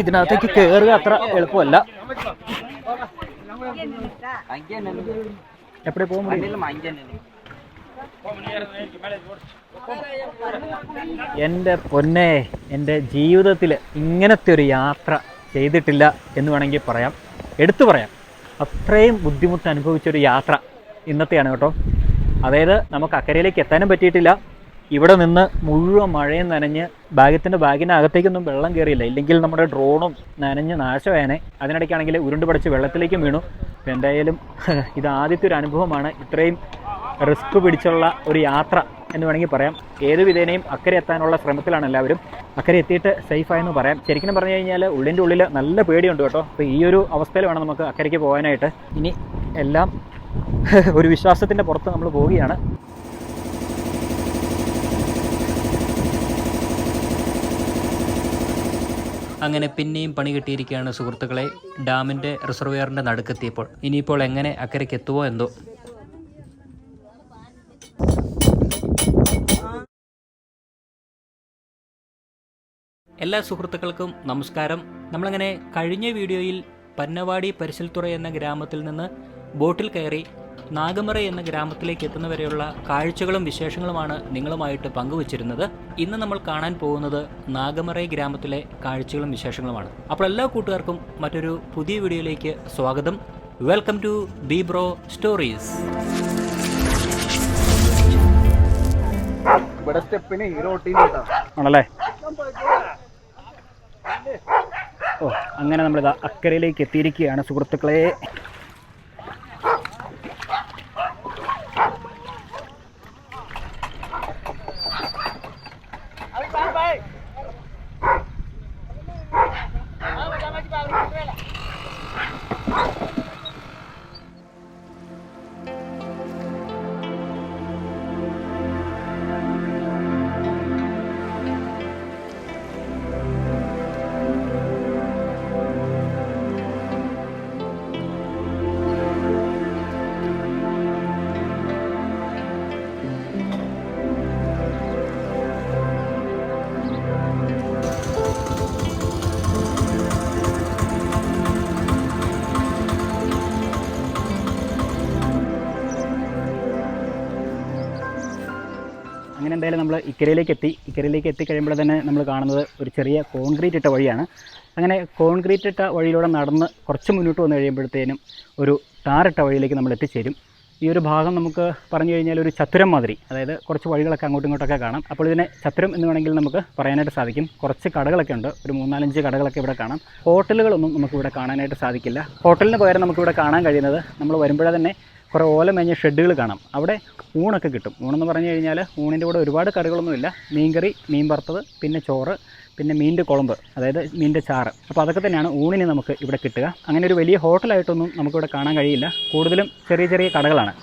ഇതിനകത്തേക്ക് കയറുക അത്ര എളുപ്പമല്ല. എപ്പടി പോകും? എൻ്റെ പൊന്നെ, എൻ്റെ ജീവിതത്തിൽ ഇങ്ങനത്തെ ഒരു യാത്ര ചെയ്തിട്ടില്ല എന്ന് വേണമെങ്കിൽ പറയാം, എടുത്തു പറയാം. അത്രയും ബുദ്ധിമുട്ട് അനുഭവിച്ചൊരു യാത്ര ഇന്നത്തെയാണ് കേട്ടോ. അതായത് നമുക്ക് അക്കരയിലേക്ക് എത്താനും പറ്റിയിട്ടില്ല. ഇവിടെ നിന്ന് മുഴുവൻ മഴയും നനഞ്ഞ് ബാഗിനകത്തേക്കൊന്നും വെള്ളം കയറിയില്ല, ഇല്ലെങ്കിൽ നമ്മുടെ ഡ്രോണും നനഞ്ഞ് നാശമായനെ. അതിനിടയ്ക്കാണെങ്കിൽ ഉരുണ്ട് പഠിച്ച് വെള്ളത്തിലേക്കും വീണു. അപ്പോൾ എന്തായാലും ഇത് ആദ്യത്തെ ഒരു അനുഭവമാണ്, ഇത്രയും റിസ്ക് പിടിച്ചുള്ള ഒരു യാത്ര എന്ന് വേണമെങ്കിൽ പറയാം. ഏത് വിധേനയും അക്കരെ എത്താനുള്ള ശ്രമത്തിലാണ് എല്ലാവരും. അക്കരെ എത്തിയിട്ട് സേഫായെന്ന് പറയാം. ശരിക്കും പറഞ്ഞു കഴിഞ്ഞാൽ ഉള്ളിൻ്റെ ഉള്ളിൽ നല്ല പേടിയുണ്ട് കേട്ടോ. അപ്പോൾ ഈ ഒരു അവസ്ഥയിൽ വേണം നമുക്ക് അക്കരയ്ക്ക് പോകാനായിട്ട്. ഇനി എല്ലാം ഒരു വിശ്വാസത്തിൻ്റെ പുറത്ത് നമ്മൾ പോവുകയാണ്. അങ്ങനെ പിന്നെയും പണി കിട്ടിയിരിക്കുകയാണ് സുഹൃത്തുക്കളെ. ഡാമിൻ്റെ റിസർവെയറിൻ്റെ നടുക്കെത്തിയപ്പോൾ ഇനിയിപ്പോൾ എങ്ങനെ അക്കരയ്ക്ക് എത്തുമോ എന്തോ. എല്ലാ സുഹൃത്തുക്കൾക്കും നമസ്കാരം. നമ്മളങ്ങനെ കഴിഞ്ഞ വീഡിയോയിൽ പന്നവാടി പരിശൽത്തുറ എന്ന ഗ്രാമത്തിൽ നിന്ന് ബോട്ടിൽ കയറി നാഗമറ എന്ന ഗ്രാമത്തിലേക്ക് എത്തുന്നവരെയുള്ള കാഴ്ചകളും വിശേഷങ്ങളുമാണ് നിങ്ങളുമായിട്ട് പങ്കുവച്ചിരുന്നത്. ഇന്ന് നമ്മൾ കാണാൻ പോകുന്നത് നാഗമറ ഗ്രാമത്തിലെ കാഴ്ചകളും വിശേഷങ്ങളുമാണ്. അപ്പോൾ എല്ലാ കൂട്ടുകാർക്കും മറ്റൊരു പുതിയ വീഡിയോയിലേക്ക് സ്വാഗതം. Welcome to B Bro Stories. ആണല്ലേ? ഓ, അങ്ങനെ നമ്മളിതാ അക്കരയിലേക്ക് എത്തിയിരിക്കുകയാണ് സുഹൃത്തുക്കളെ. അങ്ങനെ എന്തായാലും നമ്മൾ ഇക്കരയിലേക്ക് എത്തിക്കഴിയുമ്പോൾ തന്നെ നമ്മൾ കാണുന്നത് ഒരു ചെറിയ കോൺക്രീറ്റ് ഇട്ട വഴിയാണ്. അങ്ങനെ കോൺക്രീറ്റ് ഇട്ട വഴിയിലൂടെ നടന്ന് കുറച്ച് മുന്നോട്ട് വന്നു കഴിയുമ്പോഴത്തേനും ഒരു ടാറിട്ട വഴിയിലേക്ക് നമ്മൾ എത്തിച്ചേരും. ഈ ഒരു ഭാഗം നമുക്ക് പറഞ്ഞു കഴിഞ്ഞാൽ ഒരു ചത്തുരം മാതിരി, അതായത് കുറച്ച് വഴികളൊക്കെ അങ്ങോട്ടും ഇങ്ങോട്ടൊക്കെ കാണാം. അപ്പോൾ ഇതിനെ ചത്തുരം എന്ന് വേണമെങ്കിൽ നമുക്ക് പറയാനായിട്ട് സാധിക്കും. കുറച്ച് കടകളൊക്കെ ഉണ്ട്, ഒരു 3-4 കടകളൊക്കെ ഇവിടെ കാണാം. ഹോട്ടലുകളൊന്നും നമുക്കിവിടെ കാണാനായിട്ട് സാധിക്കില്ല. ഹോട്ടലിന് പകരം നമുക്കിവിടെ കാണാൻ കഴിയുന്നത്, നമ്മൾ വരുമ്പോഴേ തന്നെ കുറേ ഓല മേഞ്ഞ ഷെഡുകൾ കാണാം. അവിടെ ഊണൊക്കെ കിട്ടും. ഊണെന്ന് പറഞ്ഞു കഴിഞ്ഞാൽ ഊണിൻ്റെ കൂടെ ഒരുപാട് കറികളൊന്നുമില്ല. മീൻകറി, മീൻ വറുത്തത്, പിന്നെ ചോറ്, പിന്നെ മീനിൻ്റെ കുളമ്പ്, അതായത് മീനിൻ്റെ ചാറ്. അപ്പോൾ അതൊക്കെ തന്നെയാണ് ഊണിന് നമുക്ക് ഇവിടെ കിട്ടുക. അങ്ങനെ ഒരു വലിയ ഹോട്ടലായിട്ടൊന്നും നമുക്കിവിടെ കാണാൻ കഴിയില്ല. കൂടുതലും ചെറിയ കടകളാണ്.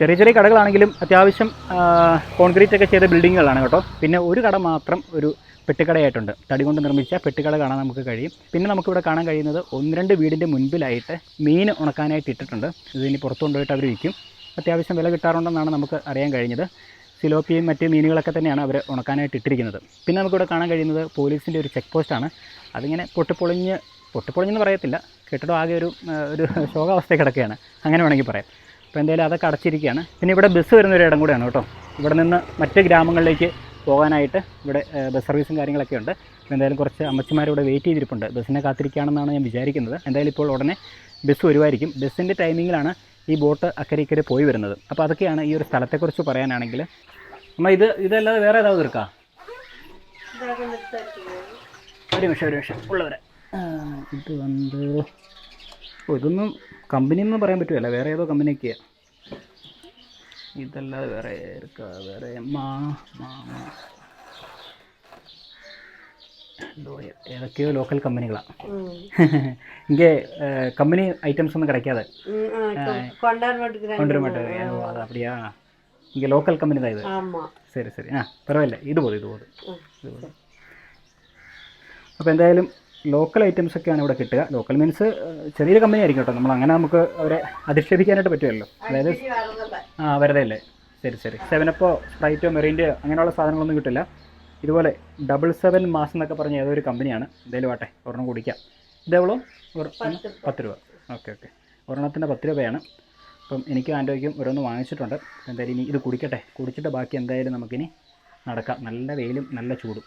ചെറിയ കടകളാണെങ്കിലും അത്യാവശ്യം കോൺക്രീറ്റ് ഒക്കെ ചെയ്ത ബിൽഡിങ്ങുകളാണ് കേട്ടോ. പിന്നെ ഒരു കട മാത്രം ഒരു പെട്ടിക്കടയായിട്ടുണ്ട്. തടി കൊണ്ട് നിർമ്മിച്ച പെട്ടിക്കട കാണാൻ നമുക്ക് കഴിയും. പിന്നെ നമുക്കിവിടെ കാണാൻ കഴിയുന്നത് 1-2 വീടിൻ്റെ മുൻപിലായിട്ട് മീൻ ഉണക്കാനായിട്ട് ഇട്ടിട്ടുണ്ട്. ഇതിനി പുറത്തു കൊണ്ടുപോയിട്ട് അവർ വിൽക്കും. അത്യാവശ്യം വില കിട്ടാറുണ്ടെന്നാണ് നമുക്ക് അറിയാൻ കഴിഞ്ഞത്. സിലോപ്പിയും മറ്റ് മീനുകളൊക്കെ തന്നെയാണ് അവർ ഉണക്കാനായിട്ട് ഇട്ടിരിക്കുന്നത്. പിന്നെ നമുക്കിവിടെ കാണാൻ കഴിയുന്നത് പോലീസിൻ്റെ ഒരു ചെക്ക് പോസ്റ്റാണ്. അതിങ്ങനെ പൊട്ടിപ്പൊളിഞ്ഞെന്ന് പറയത്തില്ല, കെട്ടിടം ആകെ ഒരു ശോകാവസ്ഥ കിടക്കുകയാണ്, അങ്ങനെ വേണമെങ്കിൽ പറയാം. അപ്പോൾ എന്തായാലും അതൊക്കെ അടച്ചിരിക്കുകയാണ്. പിന്നെ ഇവിടെ ബസ് വരുന്നൊരു ഇടം കൂടെയാണ് കേട്ടോ. ഇവിടെ നിന്ന് മറ്റ് ഗ്രാമങ്ങളിലേക്ക് പോകാനായിട്ട് ഇവിടെ ബസ് സർവീസും കാര്യങ്ങളൊക്കെ ഉണ്ട്. എന്തായാലും കുറച്ച് അമ്മച്ചിമാരിവിടെ വെയിറ്റ് ചെയ്തിരിപ്പുണ്ട്. ബസ്സിനെ കാത്തിരിക്കുകയാണെന്നാണ് ഞാൻ വിചാരിക്കുന്നത്. എന്തായാലും ഇപ്പോൾ ഉടനെ ബസ് വരുമായിരിക്കും. ബസ്സിൻ്റെ ടൈമിങ്ങിലാണ് ഈ ബോട്ട് അക്കരെ പോയി വരുന്നത്. അപ്പോൾ അതൊക്കെയാണ് ഈ ഒരു സ്ഥലത്തെക്കുറിച്ച് പറയാനാണെങ്കിൽ. അമ്മ ഇതല്ലാതെ വേറെ ഏതാவது இருக்கா? ഒരു നിമിഷം ഉള്ളവരെ. ഇത് ഇതൊന്നും കമ്പനിയൊന്നും പറയാൻ പറ്റുമല്ല, വേറെ ഏതോ കമ്പനിയൊക്കെയാണ്. ഇതല്ലാതെ വേറെ വേറെ ഏതൊക്കെയോ ലോക്കൽ കമ്പനികളാണ്. ഇங்கே கம்பெனி ஐட்டம்ஸ் ஒன்றும் கிடைக்காது. கொண்டு மாட்டேன். அது அப்படியா? இங்கே லோக்கல் கம்பெனி தான் இது. சரி பரவாயில்ல, ഇത് പോതും. അപ്പോൾ എന്തായാലും ലോക്കൽ ഐറ്റംസ് ഒക്കെയാണ് ഇവിടെ കിട്ടുക. ലോക്കൽ മീൻസ് ചെറിയൊരു കമ്പനി ആയിരിക്കും കേട്ടോ. അങ്ങനെ നമുക്ക് അവരെ അധിക്ഷേപിക്കാനായിട്ട് പറ്റുമല്ലോ. അതായത് വെറുതെ അല്ലേ. ശരി 7-അപ്പോ സ്പ്രൈറ്റോ മെറിൻ്റെയോ അങ്ങനെയുള്ള സാധനങ്ങളൊന്നും കിട്ടില്ല. ഇതുപോലെ 77 മാസം എന്നൊക്കെ പറഞ്ഞ ഏതൊരു കമ്പനിയാണ്. എന്തായാലും ആട്ടെ, ഒരെണ്ണം കുടിക്കാം. ഇതെവളോ 10 രൂപ. ഓക്കെ ഓക്കെ, ഒരെണ്ണത്തിന് 10 രൂപയാണ്. അപ്പം എനിക്ക് ആൻറ്റോയ്ക്കും ഓരോന്ന് വാങ്ങിച്ചിട്ടുണ്ട്. എന്തായാലും ഇനി ഇത് കുടിക്കട്ടെ, കുടിച്ചിട്ട് ബാക്കി എന്തായാലും നമുക്കിനി നടക്കാം. നല്ല വെയിലും നല്ല ചൂടും.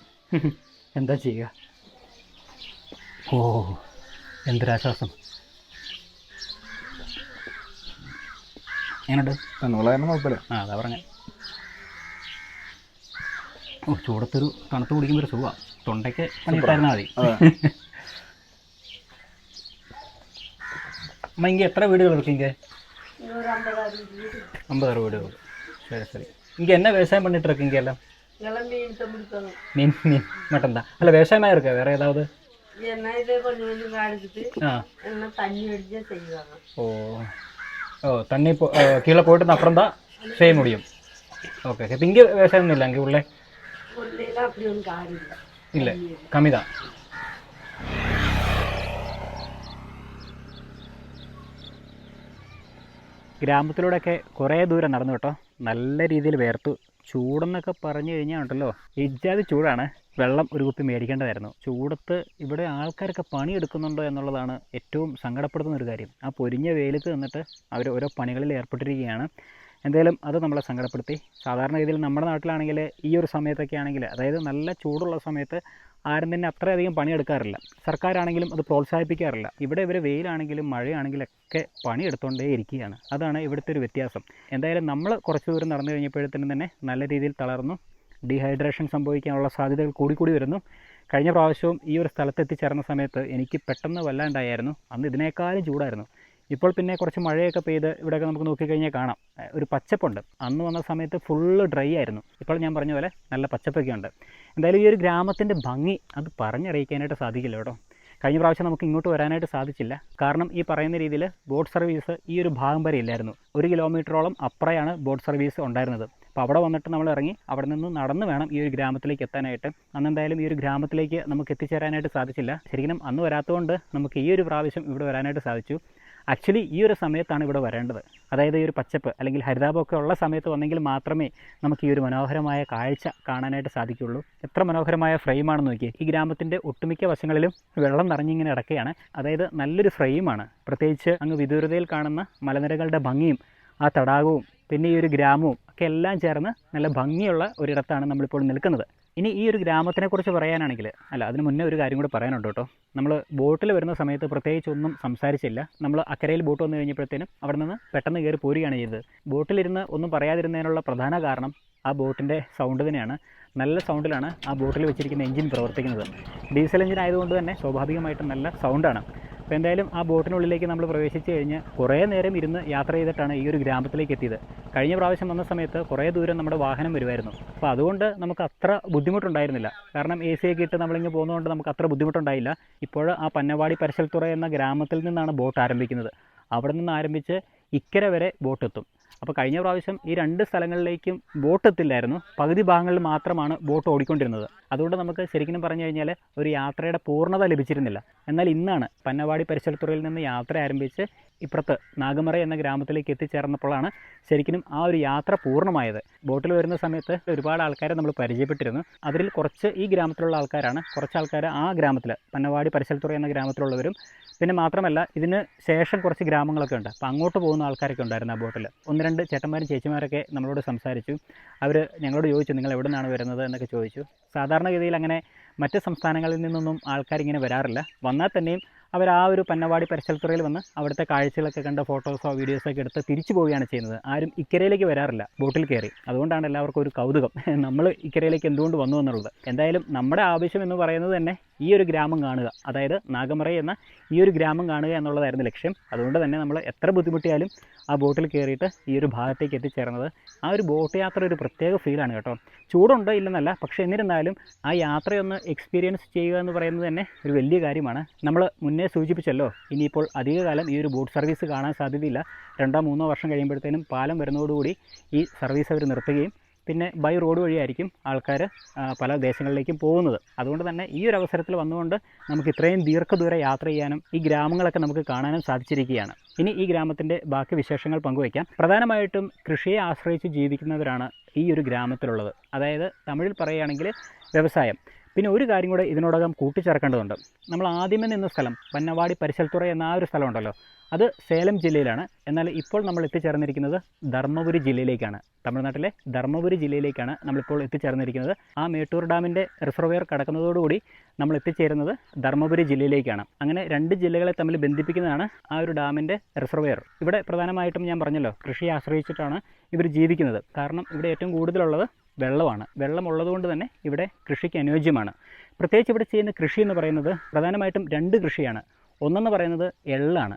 എന്താ ചെയ്യുക? ഓ, എന്തൊരാശ്വാസം. എങ്ങനെയുണ്ട്? കുഴപ്പമില്ല. ആ, അതാ പറഞ്ഞേ. ഓ, ചൂടത്തൊരു തണുത്ത് കുടിക്കുമ്പോൾ ഒരു സുഖമാണ്. തൊണ്ടയ്ക്ക് പണിയിട്ടായിരുന്നാൽ മതി. അമ്മ ഇங்கே എത്ര വീടുകൾ இருக்கீங்க? 50 வீடுகள். சரி சரி. இங்கே என்ன விவசாயம் பண்ணிட்டு இருக்கீங்க எல்லாம்? மீன் மீன் மட்டும் தான். அல்ல விவசாயமாக இருக்கா வேற ஏதாவது? ஓ ஓ, தண்ணி கீழே போயிட்டு அப்புறம் தான் செய்ய முடியும். ஓகே. இப்போ இங்கே விவசாயம் இல்லை அங்கே உள்ள? இல்லை, கம்மி தான். ഗ്രാമത്തിലൂടെയൊക്കെ കുറേ ദൂരം നടന്നു കേട്ടോ. നല്ല രീതിയിൽ വേർത്തു. ചൂടെന്നൊക്കെ പറഞ്ഞു കഴിഞ്ഞാൽ ഉണ്ടല്ലോ, ഇജ്ജാതി ചൂടാണ്. വെള്ളം ഒരു കുപ്പി മേടിക്കേണ്ടതായിരുന്നു. ചൂടത്ത് ഇവിടെ ആൾക്കാരൊക്കെ പണിയെടുക്കുന്നുണ്ടോ എന്നുള്ളതാണ് ഏറ്റവും സങ്കടപ്പെടുത്തുന്ന ഒരു കാര്യം. ആ പൊരിഞ്ഞ വെയിലത്ത് നിന്നിട്ട് അവർ ഓരോ പണികളിൽ ഏർപ്പെട്ടിരിക്കുകയാണ്. എന്തായാലും അത് നമ്മളെ സങ്കടപ്പെടുത്തി. സാധാരണ രീതിയിൽ നമ്മുടെ നാട്ടിലാണെങ്കിൽ ഈ ഒരു സമയത്തൊക്കെ ആണെങ്കിൽ, അതായത് നല്ല ചൂടുള്ള സമയത്ത് ആരും തന്നെ അത്രയധികം പണിയെടുക്കാറില്ല. സർക്കാരാണെങ്കിലും അത് പ്രോത്സാഹിപ്പിക്കാറില്ല. ഇവിടെ ഇവർ വെയിലാണെങ്കിലും മഴയാണെങ്കിലൊക്കെ പണിയെടുത്തുകൊണ്ടേ ഇരിക്കുകയാണ്. അതാണ് ഇവിടുത്തെ ഒരു വ്യത്യാസം. എന്തായാലും നമ്മൾ കുറച്ച് ദൂരം നടന്നു കഴിഞ്ഞപ്പോഴത്തേനും തന്നെ നല്ല രീതിയിൽ തളർന്നു. ഡീഹൈഡ്രേഷൻ സംഭവിക്കാനുള്ള സാധ്യതകൾ കൂടിക്കൂടി വരുന്നു. കഴിഞ്ഞ പ്രാവശ്യവും ഈ ഒരു സ്ഥലത്ത് എത്തിച്ചേർന്ന സമയത്ത് എനിക്ക് പെട്ടെന്ന് വല്ലാണ്ടായിരുന്നു. അന്ന് ഇതിനേക്കാളും ചൂടായിരുന്നു. ഇപ്പോൾ പിന്നെ കുറച്ച് മഴയൊക്കെ പെയ്ത് ഇവിടെയൊക്കെ നമുക്ക് നോക്കിക്കഴിഞ്ഞാൽ കാണാം ഒരു പച്ചപ്പുണ്ട്. അന്ന് വന്ന സമയത്ത് ഫുള്ള് ഡ്രൈ ആയിരുന്നു. ഇപ്പോൾ ഞാൻ പറഞ്ഞ പോലെ നല്ല പച്ചപ്പൊക്കെ ഉണ്ട്. എന്തായാലും ഈ ഒരു ഗ്രാമത്തിൻ്റെ ഭംഗി അത് പറഞ്ഞറിയിക്കാനായിട്ട് സാധിക്കില്ല കേട്ടോ. കഴിഞ്ഞ പ്രാവശ്യം നമുക്ക് ഇങ്ങോട്ട് വരാനായിട്ട് സാധിച്ചില്ല. കാരണം ഈ പറയുന്ന രീതിയിൽ ബോട്ട് സർവീസ് ഈ ഒരു ഭാഗം വരെ ഇല്ലായിരുന്നു. 1 കിലോമീറ്ററോളം അപ്പുറയാണ് ബോട്ട് സർവീസ് ഉണ്ടായിരുന്നത്. അപ്പോൾ അവിടെ വന്നിട്ട് നമ്മൾ ഇറങ്ങി അവിടെ നിന്ന് നടന്ന് വേണം ഈ ഒരു ഗ്രാമത്തിലേക്ക് എത്താനായിട്ട്. അന്ന് എന്തായാലും ഈ ഒരു ഗ്രാമത്തിലേക്ക് നമുക്ക് എത്തിച്ചേരാനായിട്ട് സാധിച്ചില്ല. ശരിക്കും അന്ന് വരാത്തതുകൊണ്ട് നമുക്ക് ഈ ഒരു പ്രാവശ്യം ഇവിടെ വരാനായിട്ട് സാധിച്ചു. ആക്ച്വലി ഈ ഒരു സമയത്താണ് ഇവിടെ വരേണ്ടത്. അതായത് ഈ ഒരു പച്ചപ്പ് അല്ലെങ്കിൽ ഹരിതാപമൊക്കെ ഉള്ള സമയത്ത് വന്നെങ്കിൽ മാത്രമേ നമുക്ക് ഈ ഒരു മനോഹരമായ കാഴ്ച കാണാനായിട്ട് സാധിക്കുകയുള്ളൂ. എത്ര മനോഹരമായ ഫ്രെയിമാണെന്ന് നോക്കിയേ. ഈ ഗ്രാമത്തിൻ്റെ ഒട്ടുമിക്ക വശങ്ങളിലും വെള്ളം നിറഞ്ഞിങ്ങനെ കിടക്കുകയാണ്. അതായത് നല്ലൊരു ഫ്രെയിമാണ്. പ്രത്യേകിച്ച് അങ്ങ് വിദൂരതയിൽ കാണുന്ന മലനിരകളുടെ ഭംഗിയും ആ തടാകവും പിന്നെ ഈ ഒരു ഗ്രാമവും ഒക്കെ എല്ലാം ചേർന്ന് നല്ല ഭംഗിയുള്ള ഒരിടത്താണ് നമ്മളിപ്പോൾ നിൽക്കുന്നത്. ഇനി ഈ ഒരു ഗ്രാമത്തിനെക്കുറിച്ച് പറയാനാണെങ്കിൽ, അല്ല അതിന് മുന്നേ ഒരു കാര്യം കൂടെ പറയാനുണ്ട് കേട്ടോ. നമ്മൾ ബോട്ടിൽ വരുന്ന സമയത്ത് പ്രത്യേകിച്ച് ഒന്നും സംസാരിച്ചില്ല. നമ്മൾ അക്കരയിൽ ബോട്ട് വന്നു കഴിഞ്ഞപ്പോഴത്തേനും അവിടെ നിന്ന് പെട്ടെന്ന് കയറി പോരുകയാണ് ചെയ്തത്. ബോട്ടിലിരുന്ന് ഒന്നും പറയാതിരുന്നതിനുള്ള പ്രധാന കാരണം ആ ബോട്ടിൻ്റെ സൗണ്ട് തന്നെയാണ്. നല്ല സൗണ്ടിലാണ് ആ ബോട്ടിൽ വെച്ചിരിക്കുന്ന എഞ്ചിൻ പ്രവർത്തിക്കുന്നത്. ഡീസൽ എഞ്ചിൻ ആയതുകൊണ്ട് തന്നെ സ്വാഭാവികമായിട്ടും നല്ല സൗണ്ടാണ്. അപ്പോൾ എന്തായാലും ആ ബോട്ടിനുള്ളിലേക്ക് നമ്മൾ പ്രവേശിച്ച് കഴിഞ്ഞ് കുറേ നേരം ഇരുന്ന് യാത്ര ചെയ്തിട്ടാണ് ഈ ഒരു ഗ്രാമത്തിലേക്ക് എത്തിയത്. കഴിഞ്ഞ പ്രാവശ്യം വന്ന സമയത്ത് കുറേ ദൂരം നമ്മുടെ വാഹനം വരുമായിരുന്നു. അപ്പോൾ അതുകൊണ്ട് നമുക്ക് അത്ര ബുദ്ധിമുട്ടുണ്ടായിരുന്നില്ല. കാരണം AC ഒക്കെ ഇട്ട് നമ്മളിങ്ങനെ പോകുന്നതുകൊണ്ട് നമുക്ക് അത്ര ബുദ്ധിമുട്ടുണ്ടായില്ല. ഇപ്പോൾ ആ പന്നവാടി പരശൽത്തുറ എന്ന ഗ്രാമത്തിൽ നിന്നാണ് ബോട്ട് ആരംഭിക്കുന്നത്. അവിടെ നിന്ന് ആരംഭിച്ച് ഇക്കര വരെ ബോട്ട് എത്തും. അപ്പോൾ കഴിഞ്ഞ പ്രാവശ്യം ഈ 2 സ്ഥലങ്ങളിലേക്കും ബോട്ട് എത്തില്ലായിരുന്നു. പകുതി ഭാഗങ്ങളിൽ മാത്രമാണ് ബോട്ട് ഓടിക്കൊണ്ടിരുന്നത്. അതുകൊണ്ട് നമുക്ക് ശരിക്കും പറഞ്ഞു കഴിഞ്ഞാൽ ഒരു യാത്രയുടെ പൂർണ്ണത ലഭിച്ചിരുന്നില്ല. എന്നാൽ ഇന്നാണ് പന്നവാടി പരിസരത്തുറയിൽ നിന്ന് യാത്ര ആരംഭിച്ച് ഇപ്പുറത്ത് നാഗമറ എന്ന ഗ്രാമത്തിലേക്ക് എത്തിച്ചേർന്നപ്പോഴാണ് ശരിക്കും ആ ഒരു യാത്ര പൂർണ്ണമായത്. ബോട്ടിൽ വരുന്ന സമയത്ത് ഒരുപാട് ആൾക്കാരെ നമ്മൾ പരിചയപ്പെട്ടിരുന്നു. അതിൽ കുറച്ച് ഈ ഗ്രാമത്തിലുള്ള ആൾക്കാരാണ്, കുറച്ച് ആൾക്കാർ ആ ഗ്രാമത്തിൽ പന്നവാടി പരിസരത്തുറ എന്ന ഗ്രാമത്തിലുള്ളവരും പിന്നെ മാത്രമല്ല ഇതിന് ശേഷം കുറച്ച് ഗ്രാമങ്ങളൊക്കെ ഉണ്ട്. അപ്പോൾ അങ്ങോട്ട് പോകുന്ന ആൾക്കാരൊക്കെ ഉണ്ടായിരുന്നു ആ ബോട്ടിൽ. 1-2 ചേട്ടന്മാരും ചേച്ചിമാരൊക്കെ നമ്മളോട് സംസാരിച്ചു. അവർ ഞങ്ങളോട് ചോദിച്ചു നിങ്ങൾ എവിടെ നിന്നാണ് വരുന്നത് എന്നൊക്കെ ചോദിച്ചു. സാധാരണഗതിയിൽ അങ്ങനെ മറ്റ് സംസ്ഥാനങ്ങളിൽ നിന്നൊന്നും ആൾക്കാരിങ്ങനെ വരാറില്ല. വന്നാൽ തന്നെയും അവർ ആ ഒരു പന്നവാടി പരിസരത്തുറയിൽ വന്ന് അവിടുത്തെ കാഴ്ചകളൊക്കെ കണ്ട് ഫോട്ടോസോ വീഡിയോസോ ഒക്കെ എടുത്ത് തിരിച്ചു പോവുകയാണ് ചെയ്യുന്നത്. ആരും ഇക്കരയിലേക്ക് വരാറില്ല ബോട്ടിൽ കയറി. അതുകൊണ്ടാണ് എല്ലാവർക്കും ഒരു കൗതുകം നമ്മൾ ഇക്കരയിലേക്ക് എന്തുകൊണ്ട് വന്നു എന്നുള്ളത്. എന്തായാലും നമ്മുടെ ആവശ്യം എന്ന് പറയുന്നത് തന്നെ ഈ ഒരു ഗ്രാമം കാണുക, അതായത് നാഗമറ എന്ന ഈ ഒരു ഗ്രാമം കാണുക എന്നുള്ളതായിരുന്നു ലക്ഷ്യം. അതുകൊണ്ട് തന്നെ നമ്മൾ എത്ര ബുദ്ധിമുട്ടിയാലും ആ ബോട്ടിൽ കയറിയിട്ട് ഈ ഒരു ഭാഗത്തേക്ക് എത്തിച്ചേർന്നത്. ആ ഒരു ബോട്ട് യാത്ര ഒരു പ്രത്യേക ഫീലാണ് കേട്ടോ. ചൂടുണ്ട് ഇല്ലെന്നല്ല, പക്ഷേ എന്നിരുന്നാലും ആ യാത്രയൊന്ന് എക്സ്പീരിയൻസ് ചെയ്യുക എന്ന് പറയുന്നത് തന്നെ ഒരു വലിയ കാര്യമാണ്. നമ്മൾ മുന്നേ സൂചിപ്പിച്ചല്ലോ, ഇനിയിപ്പോൾ അധികകാലം ഈ ഒരു ബോട്ട് സർവീസ് കാണാൻ സാധ്യതയില്ല. 2-3 വർഷം കഴിയുമ്പോഴത്തേനും പാലം വരുന്നതോടുകൂടി ഈ സർവീസ് അവർ നിർത്തുകയും പിന്നെ ബൈ റോഡ് വഴിയായിരിക്കും ആൾക്കാർ പല ദേശങ്ങളിലേക്കും പോകുന്നത്. അതുകൊണ്ട് തന്നെ ഈ ഒരു അവസരത്തിൽ വന്നുകൊണ്ട് നമുക്ക് ഇത്രയും ദീർഘദൂര യാത്ര ചെയ്യാനും ഈ ഗ്രാമങ്ങളൊക്കെ നമുക്ക് കാണാനും സാധിച്ചിരിക്കുകയാണ്. ഇനി ഈ ഗ്രാമത്തിൻ്റെ ബാക്കി വിശേഷങ്ങൾ പങ്കുവയ്ക്കാം. പ്രധാനമായിട്ടും കൃഷിയെ ആശ്രയിച്ച് ജീവിക്കുന്നവരാണ് ഈ ഒരു ഗ്രാമത്തിലുള്ളത്. അതായത് തമിഴിൽ പറയുകയാണെങ്കിൽ വ്യവസായം. പിന്നെ ഒരു കാര്യം കൂടെ ഇതിനോടകം കൂട്ടിച്ചേർക്കേണ്ടതുണ്ട്. നമ്മൾ ആദ്യമേ നിന്ന സ്ഥലം പന്നവാടി പരിസൽത്തുറ എന്ന ആ ഒരു സ്ഥലമുണ്ടല്ലോ, അത് സേലം ജില്ലയിലാണ്. എന്നാൽ ഇപ്പോൾ നമ്മൾ എത്തിച്ചേർന്നിരിക്കുന്നത് ധർമ്മപുരി ജില്ലയിലേക്കാണ്. തമിഴ്നാട്ടിലെ ധർമ്മപുരി ജില്ലയിലേക്കാണ് നമ്മളിപ്പോൾ എത്തിച്ചേർന്നിരിക്കുന്നത്. ആ മേട്ടൂർ ഡാമിൻ്റെ റിസർവെയർ കടക്കുന്നതോടുകൂടി നമ്മൾ എത്തിച്ചേരുന്നത് ധർമ്മപുരി ജില്ലയിലേക്കാണ്. അങ്ങനെ 2 ജില്ലകളെ തമ്മിൽ ബന്ധിപ്പിക്കുന്നതാണ് ആ ഒരു ഡാമിൻ്റെ റിസർവെയർ. ഇവിടെ പ്രധാനമായിട്ടും ഞാൻ പറഞ്ഞല്ലോ, കൃഷിയെ ആശ്രയിച്ചിട്ടാണ് ഇവർ ജീവിക്കുന്നത്. കാരണം ഇവിടെ ഏറ്റവും കൂടുതലുള്ളത് വെള്ളമാണ്. വെള്ളമുള്ളതുകൊണ്ട് തന്നെ ഇവിടെ കൃഷിക്ക് അനുയോജ്യമാണ്. പ്രത്യേകിച്ച് ഇവിടെ ചെയ്യുന്ന കൃഷി എന്ന് പറയുന്നത് പ്രധാനമായിട്ടും 2 കൃഷിയാണ്. ഒന്നെന്ന് പറയുന്നത് എള്ളാണ്.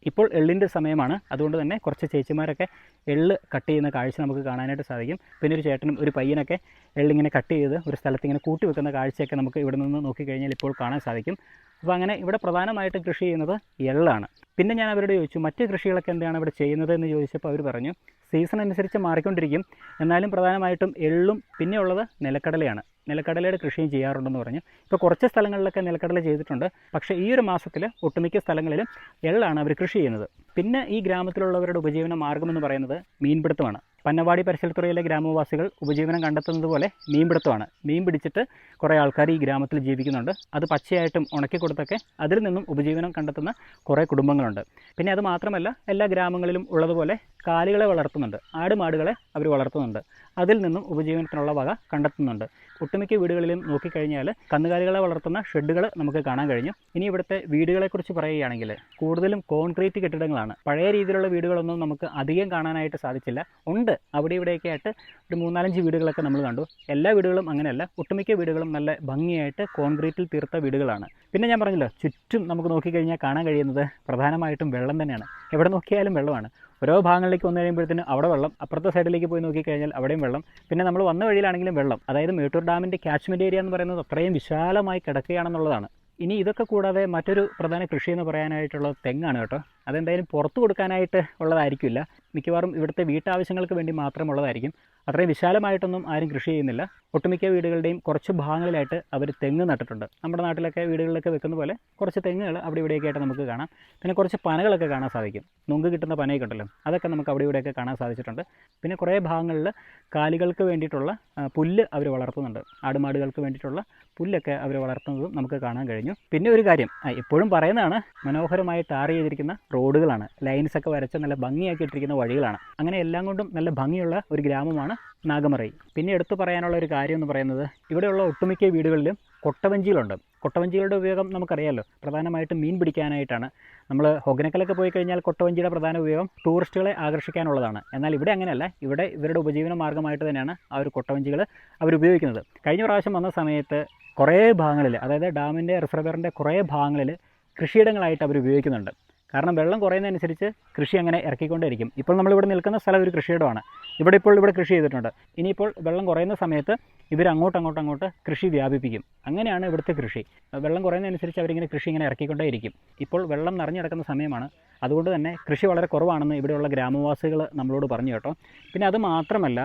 ഇപ്പോൾ എള്ളിൻ്റെ സമയമാണ്. അതുകൊണ്ട് തന്നെ കുറച്ച് ചേച്ചിമാരൊക്കെ എള്ള് കട്ട് ചെയ്യുന്ന കാഴ്ച നമുക്ക് കാണാനായിട്ട് സാധിക്കും. പിന്നെ ഒരു ചേട്ടനും ഒരു പയ്യനൊക്കെ എള്ളിങ്ങനെ കട്ട് ചെയ്ത് ഒരു സ്ഥലത്ത് ഇങ്ങനെ കൂട്ടി വെക്കുന്ന കാഴ്ചയൊക്കെ നമുക്ക് ഇവിടെ നിന്ന് നോക്കിക്കഴിഞ്ഞാൽ ഇപ്പോൾ കാണാൻ സാധിക്കും. അപ്പോൾ അങ്ങനെ ഇവിടെ പ്രധാനമായിട്ടും കൃഷി ചെയ്യുന്നത് എള്ളാണ്. പിന്നെ ഞാൻ അവരോട് ചോദിച്ചു മറ്റ് കൃഷികളൊക്കെ എന്താണ് ഇവിടെ ചെയ്യുന്നത് എന്ന് ചോദിച്ചപ്പോൾ അവർ പറഞ്ഞു സീസൺ അനുസരിച്ച് മാറിക്കൊണ്ടിരിക്കും, എന്നാലും പ്രധാനമായിട്ടും എള്ളും പിന്നെ ഉള്ളത് നിലക്കടലയാണ്. നിലക്കടലയുടെ കൃഷിയും ചെയ്യാറുണ്ടെന്ന് പറഞ്ഞു. ഇപ്പോൾ കുറച്ച് സ്ഥലങ്ങളിലൊക്കെ നിലക്കടല ചെയ്തിട്ടുണ്ട്. പക്ഷേ ഈ ഒരു മാസത്തിൽ ഒട്ടുമിക്ക സ്ഥലങ്ങളിലും എള്ളാണ് അവർ കൃഷി ചെയ്യുന്നത്. പിന്നെ ഈ ഗ്രാമത്തിലുള്ളവരുടെ ഉപജീവന മാർഗ്ഗമെന്ന് പറയുന്നത് മീൻപിടുത്തമാണ്. പന്നവാടി പരിസരത്തുറയിലെ ഗ്രാമവാസികൾ ഉപജീവനം കണ്ടെത്തുന്നത് പോലെ മീൻപിടുത്തമാണ്. മീൻ പിടിച്ചിട്ട് കുറേ ആൾക്കാർ ഈ ഗ്രാമത്തിൽ ജീവിക്കുന്നുണ്ട്. അത് പച്ചയായിട്ടും ഉണക്കി കൊടുത്തൊക്കെ അതിൽ നിന്നും ഉപജീവനം കണ്ടെത്തുന്ന കുറേ കുടുംബങ്ങളുണ്ട്. പിന്നെ അത് മാത്രമല്ല, എല്ലാ ഗ്രാമങ്ങളിലും ഉള്ളതുപോലെ കാലികളെ വളർത്തുന്നുണ്ട്. ആടുമാടുകളെ അവർ വളർത്തുന്നുണ്ട്. അതിൽ നിന്നും ഉപജീവനത്തിനുള്ള വക കണ്ടെത്തുന്നുണ്ട്. ഒട്ടുമിക്ക വീടുകളിലും നോക്കിക്കഴിഞ്ഞാൽ കന്നുകാലികളെ വളർത്തുന്ന ഷെഡുകൾ നമുക്ക് കാണാൻ കഴിഞ്ഞു. ഇനി ഇവിടുത്തെ വീടുകളെക്കുറിച്ച് പറയുകയാണെങ്കിൽ കൂടുതലും കോൺക്രീറ്റ് കെട്ടിടങ്ങളാണ്. പഴയ രീതിയിലുള്ള വീടുകളൊന്നും നമുക്ക് അധികം കാണാനായിട്ട് സാധിച്ചില്ല. ഉണ്ട്, അവിടെ ഇവിടെയൊക്കെ ആയിട്ട് ഒരു 3-4 വീടുകളൊക്കെ നമ്മൾ കണ്ടു. എല്ലാ വീടുകളും അങ്ങനെയല്ല. ഒട്ടുമിക്ക വീടുകളും നല്ല ഭംഗിയായിട്ട് കോൺക്രീറ്റിൽ തീർത്ത വീടുകളാണ്. പിന്നെ ഞാൻ പറഞ്ഞല്ലോ, ചുറ്റും നമുക്ക് നോക്കിക്കഴിഞ്ഞാൽ കാണാൻ കഴിയുന്നത് പ്രധാനമായിട്ടും വെള്ളം തന്നെയാണ്. എവിടെ നോക്കിയാലും വെള്ളമാണ്. ഓരോ ഭാഗങ്ങളിലേക്ക് വന്നു കഴിയുമ്പോഴത്തേനും അവിടെ വെള്ളം, അപ്പുറത്തെ സൈഡിലേക്ക് പോയി നോക്കിക്കഴിഞ്ഞാൽ അവിടെയും വെള്ളം. പിന്നെ നമ്മൾ വന്ന വഴിയിലാണെങ്കിലും വെള്ളം. അതായത് മേട്ടൂർ ഡാമിൻ്റെ ക്യാച്ച്മെൻറ്റ് ഏരിയ എന്ന് പറയുന്നത് അത്രയും വിശാലമായി കിടക്കുകയാണെന്നുള്ളതാണ്. ഇനി ഇതൊക്കെ കൂടാതെ മറ്റൊരു പ്രധാന കൃഷി എന്ന് പറയാനായിട്ടുള്ളത് തെങ്ങാണ് കേട്ടോ. അതെന്തായാലും പുറത്ത് കൊടുക്കാനായിട്ട് ഉള്ളതായിരിക്കില്ല. മിക്കവാറും ഇവിടുത്തെ വീട്ടാവശ്യങ്ങൾക്ക് വേണ്ടി മാത്രമുള്ളതായിരിക്കും. അത്രയും വിശാലമായിട്ടൊന്നും ആരും കൃഷി ചെയ്യുന്നില്ല. ഒട്ടുമിക്ക വീടുകളുടെയും കുറച്ച് ഭാഗങ്ങളിലായിട്ട് അവർ തെങ്ങ് നട്ടിട്ടുണ്ട്. നമ്മുടെ നാട്ടിലൊക്കെ വീടുകളിലൊക്കെ വെക്കുന്ന പോലെ കുറച്ച് തെങ്ങുകൾ അവിടെ ഇവിടെയൊക്കെ ആയിട്ട് നമുക്ക് കാണാം. പിന്നെ കുറച്ച് പനകളൊക്കെ കാണാൻ സാധിക്കും. നുങ്ക് കിട്ടുന്ന പനയൊക്കെ ഉണ്ടല്ലോ, അതൊക്കെ നമുക്ക് അവിടെ ഇവിടെയൊക്കെ കാണാൻ സാധിച്ചിട്ടുണ്ട്. പിന്നെ കുറേ ഭാഗങ്ങളിൽ കാലികൾക്ക് വേണ്ടിയിട്ടുള്ള പുല്ല് അവർ വളർത്തുന്നുണ്ട്. ആടുമാടുകൾക്ക് വേണ്ടിയിട്ടുള്ള പുല്ലൊക്കെ അവർ വളർത്തുന്നതും നമുക്ക് കാണാൻ കഴിഞ്ഞു. പിന്നെ ഒരു കാര്യം എപ്പോഴും പറയുന്നതാണ്, മനോഹരമായി ടാർ ചെയ്തിരിക്കുന്ന റോഡുകളാണ്. ലൈൻസൊക്കെ വരച്ച് നല്ല ഭംഗിയാക്കി ഇട്ടിരിക്കുന്ന വഴികളാണ്. അങ്ങനെ എല്ലാം കൊണ്ടും നല്ല ഭംഗിയുള്ള ഒരു ഗ്രാമമാണ് നാഗമറൈ. പിന്നെ എടുത്തു പറയാനുള്ള ഒരു കാര്യം എന്ന് പറയുന്നത്, ഇവിടെയുള്ള ഒട്ടുമിക്ക വീടുകളിലും കൊട്ടവഞ്ചികളുണ്ട്. കൊട്ടവഞ്ചികളുടെ ഉപയോഗം നമുക്കറിയാമല്ലോ, പ്രധാനമായിട്ടും മീൻ പിടിക്കാനായിട്ടാണ്. നമ്മൾ ഹൊഗനക്കലൊക്കെ പോയി കഴിഞ്ഞാൽ കൊട്ടവഞ്ചിയുടെ പ്രധാന ഉപയോഗം ടൂറിസ്റ്റുകളെ ആകർഷിക്കാനുള്ളതാണ്. എന്നാൽ ഇവിടെ അങ്ങനെയല്ല. ഇവിടെ ഇവരുടെ ഉപജീവന മാർഗ്ഗമായിട്ട് തന്നെയാണ് ആ ഒരു കൊട്ടവഞ്ചികൾ അവർ ഉപയോഗിക്കുന്നത്. കഴിഞ്ഞ പ്രാവശ്യം വന്ന സമയത്ത് കുറേ ഭാഗങ്ങളിൽ, അതായത് ഡാമിൻ്റെ റിസർവറിൻ്റെ കുറേ ഭാഗങ്ങളിൽ കൃഷിയിടങ്ങളായിട്ട് അവർ ഉപയോഗിക്കുന്നുണ്ട്. കാരണം വെള്ളം കുറയുന്നതനുസരിച്ച് കൃഷി അങ്ങനെ ഇറക്കിക്കൊണ്ടേയിരിക്കും. ഇപ്പോൾ നമ്മളിവിടെ നിൽക്കുന്ന സ്ഥലം ഒരു കൃഷിയിടമാണ്. ഇവിടെ കൃഷി ചെയ്തിട്ടുണ്ട്. ഇനിയിപ്പോൾ വെള്ളം കുറയുന്ന സമയത്ത് ഇവർ അങ്ങോട്ട് കൃഷി വ്യാപിപ്പിക്കും. അങ്ങനെയാണ് ഇവിടുത്തെ കൃഷി. വെള്ളം കുറയുന്നതനുസരിച്ച് അവരിങ്ങനെ കൃഷി ഇങ്ങനെ ഇറക്കിക്കൊണ്ടേയിരിക്കും. ഇപ്പോൾ വെള്ളം നിറഞ്ഞു കിടക്കുന്ന സമയമാണ്. അതുകൊണ്ട് തന്നെ കൃഷി വളരെ കുറവാണെന്ന് ഇവിടെയുള്ള ഗ്രാമവാസികൾ നമ്മളോട് പറഞ്ഞു കേട്ടോ. പിന്നെ അത് മാത്രമല്ല,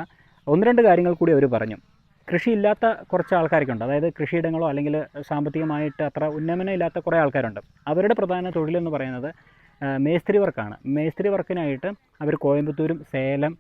1-2 കാര്യങ്ങൾ കൂടി അവർ പറഞ്ഞു. കൃഷിയില്ലാത്ത കുറച്ച് ആൾക്കാരൊക്കെ ഉണ്ട്. അതായത് കൃഷിയിടങ്ങളോ അല്ലെങ്കിൽ സാമ്പത്തികമായിട്ട് അത്ര ഉന്നമനം ഇല്ലാത്ത കുറേ ആൾക്കാരുണ്ട്. അവരുടെ പ്രധാന തൊഴിലെന്ന് പറയുന്നത് മേസ്ത്രി വർക്കാണ്. മേസ്ത്രി വർക്കിനായിട്ട് അവർ കോയമ്പത്തൂരും സേലം,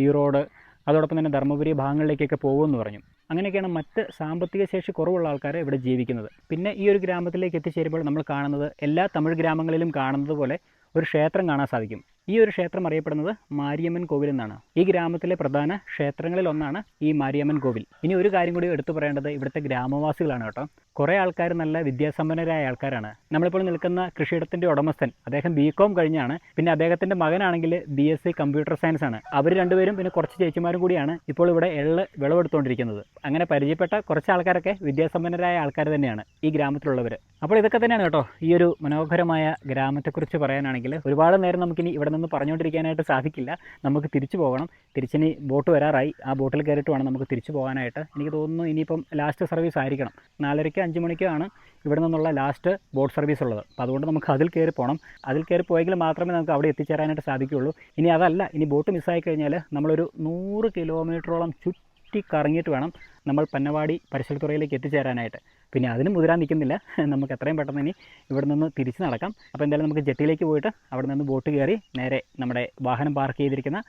ഈറോഡ്, അതോടൊപ്പം തന്നെ ധർമ്മപുരി ഭാഗങ്ങളിലേക്കൊക്കെ പോകുമെന്ന് പറഞ്ഞു. അങ്ങനെയൊക്കെയാണ് മറ്റ് സാമ്പത്തിക ശേഷി കുറവുള്ള ആൾക്കാർ ഇവിടെ ജീവിക്കുന്നത്. പിന്നെ ഈ ഒരു ഗ്രാമത്തിലേക്ക് എത്തിച്ചേരുമ്പോൾ നമ്മൾ കാണുന്നത് എല്ലാ തമിഴ് ഗ്രാമങ്ങളിലും കാണുന്നത് പോലെ ഒരു ക്ഷേത്രം കാണാൻ സാധിക്കും. ഈ ഒരു ക്ഷേത്രം അറിയപ്പെടുന്നത് മാരിയമ്മൻ കോവിൽ എന്നാണ്. ഈ ഗ്രാമത്തിലെ പ്രധാന ക്ഷേത്രങ്ങളിലൊന്നാണ് ഈ മാരിയമ്മൻ കോവിൽ. ഇനി ഒരു കാര്യം കൂടി എടുത്തു പറയേണ്ടത് ഇവിടുത്തെ ഗ്രാമവാസികളാണ് കേട്ടോ. കുറേ ആൾക്കാർ നല്ല വിദ്യാസമ്പന്നരായ ആൾക്കാരാണ്. നമ്മളിപ്പോൾ നിൽക്കുന്ന കൃഷിയിടത്തിൻ്റെ ഉടമസ്ഥൻ, അദ്ദേഹം BCom കഴിഞ്ഞാണ്. പിന്നെ അദ്ദേഹത്തിൻ്റെ മകനാണെങ്കിൽ BSc കമ്പ്യൂട്ടർ സയൻസ് ആണ്. അവർ രണ്ടുപേരും പിന്നെ കുറച്ച് ചേച്ചിമാരും കൂടിയാണ് ഇപ്പോൾ ഇവിടെ എള്ള് വിളവെടുത്തുകൊണ്ടിരിക്കുന്നത്. അങ്ങനെ പരിചയപ്പെട്ട കുറച്ച് ആൾക്കാരൊക്കെ വിദ്യാസമ്പന്നരായ ആൾക്കാർ തന്നെയാണ് ഈ ഗ്രാമത്തിലുള്ളവർ. അപ്പോൾ ഇതൊക്കെ തന്നെയാണ് കേട്ടോ ഈ ഒരു മനോഹരമായ ഗ്രാമത്തെക്കുറിച്ച് പറയാനാണെങ്കിൽ. ഒരുപാട് നേരം നമുക്കിനി ഇവിടെ നിന്ന് പറഞ്ഞുകൊണ്ടിരിക്കാനായിട്ട് സാധിക്കില്ല. നമുക്ക് തിരിച്ചു പോകണം. തിരിച്ചിനി ബോട്ട് വരാറായി. ആ ബോട്ടിൽ കയറിയിട്ട് വേണം നമുക്ക് തിരിച്ചു പോകാനായിട്ട്. എനിക്ക് തോന്നുന്നു ഇനിയിപ്പം ലാസ്റ്റ് സർവീസ് ആയിരിക്കണം. 4:30 5 മണിക്കോ ആണ് ഇവിടെ നിന്നുള്ള ലാസ്റ്റ് ബോട്ട് സർവീസ് ഉള്ളത്. അപ്പോൾ അതുകൊണ്ട് നമുക്ക് അതിൽ കയറി പോകണം. അതിൽ കയറി പോയെങ്കിൽ മാത്രമേ നമുക്ക് അവിടെ എത്തിച്ചേരാനായിട്ട് സാധിക്കുകയുള്ളൂ. ഇനി അതല്ല, ഇനി ബോട്ട് മിസ്സായി കഴിഞ്ഞാൽ നമ്മളൊരു 100 കിലോമീറ്ററോളം ചുറ്റി കറങ്ങിയിട്ട് വേണം നമ്മൾ പന്നവാടി പരിസരത്തുറയിലേക്ക് എത്തിച്ചേരാനായിട്ട്. പിന്നെ അതിന് മുതിരാൻ നിൽക്കുന്നില്ല. നമുക്ക് എത്രയും പെട്ടെന്ന് ഇനി ഇവിടെ നിന്ന് തിരിച്ച് നടക്കാം. അപ്പോൾ എന്തായാലും നമുക്ക് ജെട്ടിയിലേക്ക് പോയിട്ട് അവിടെ നിന്ന് ബോട്ട് കയറി നേരെ നമ്മുടെ വാഹനം പാർക്ക് ചെയ്തിരിക്കുന്ന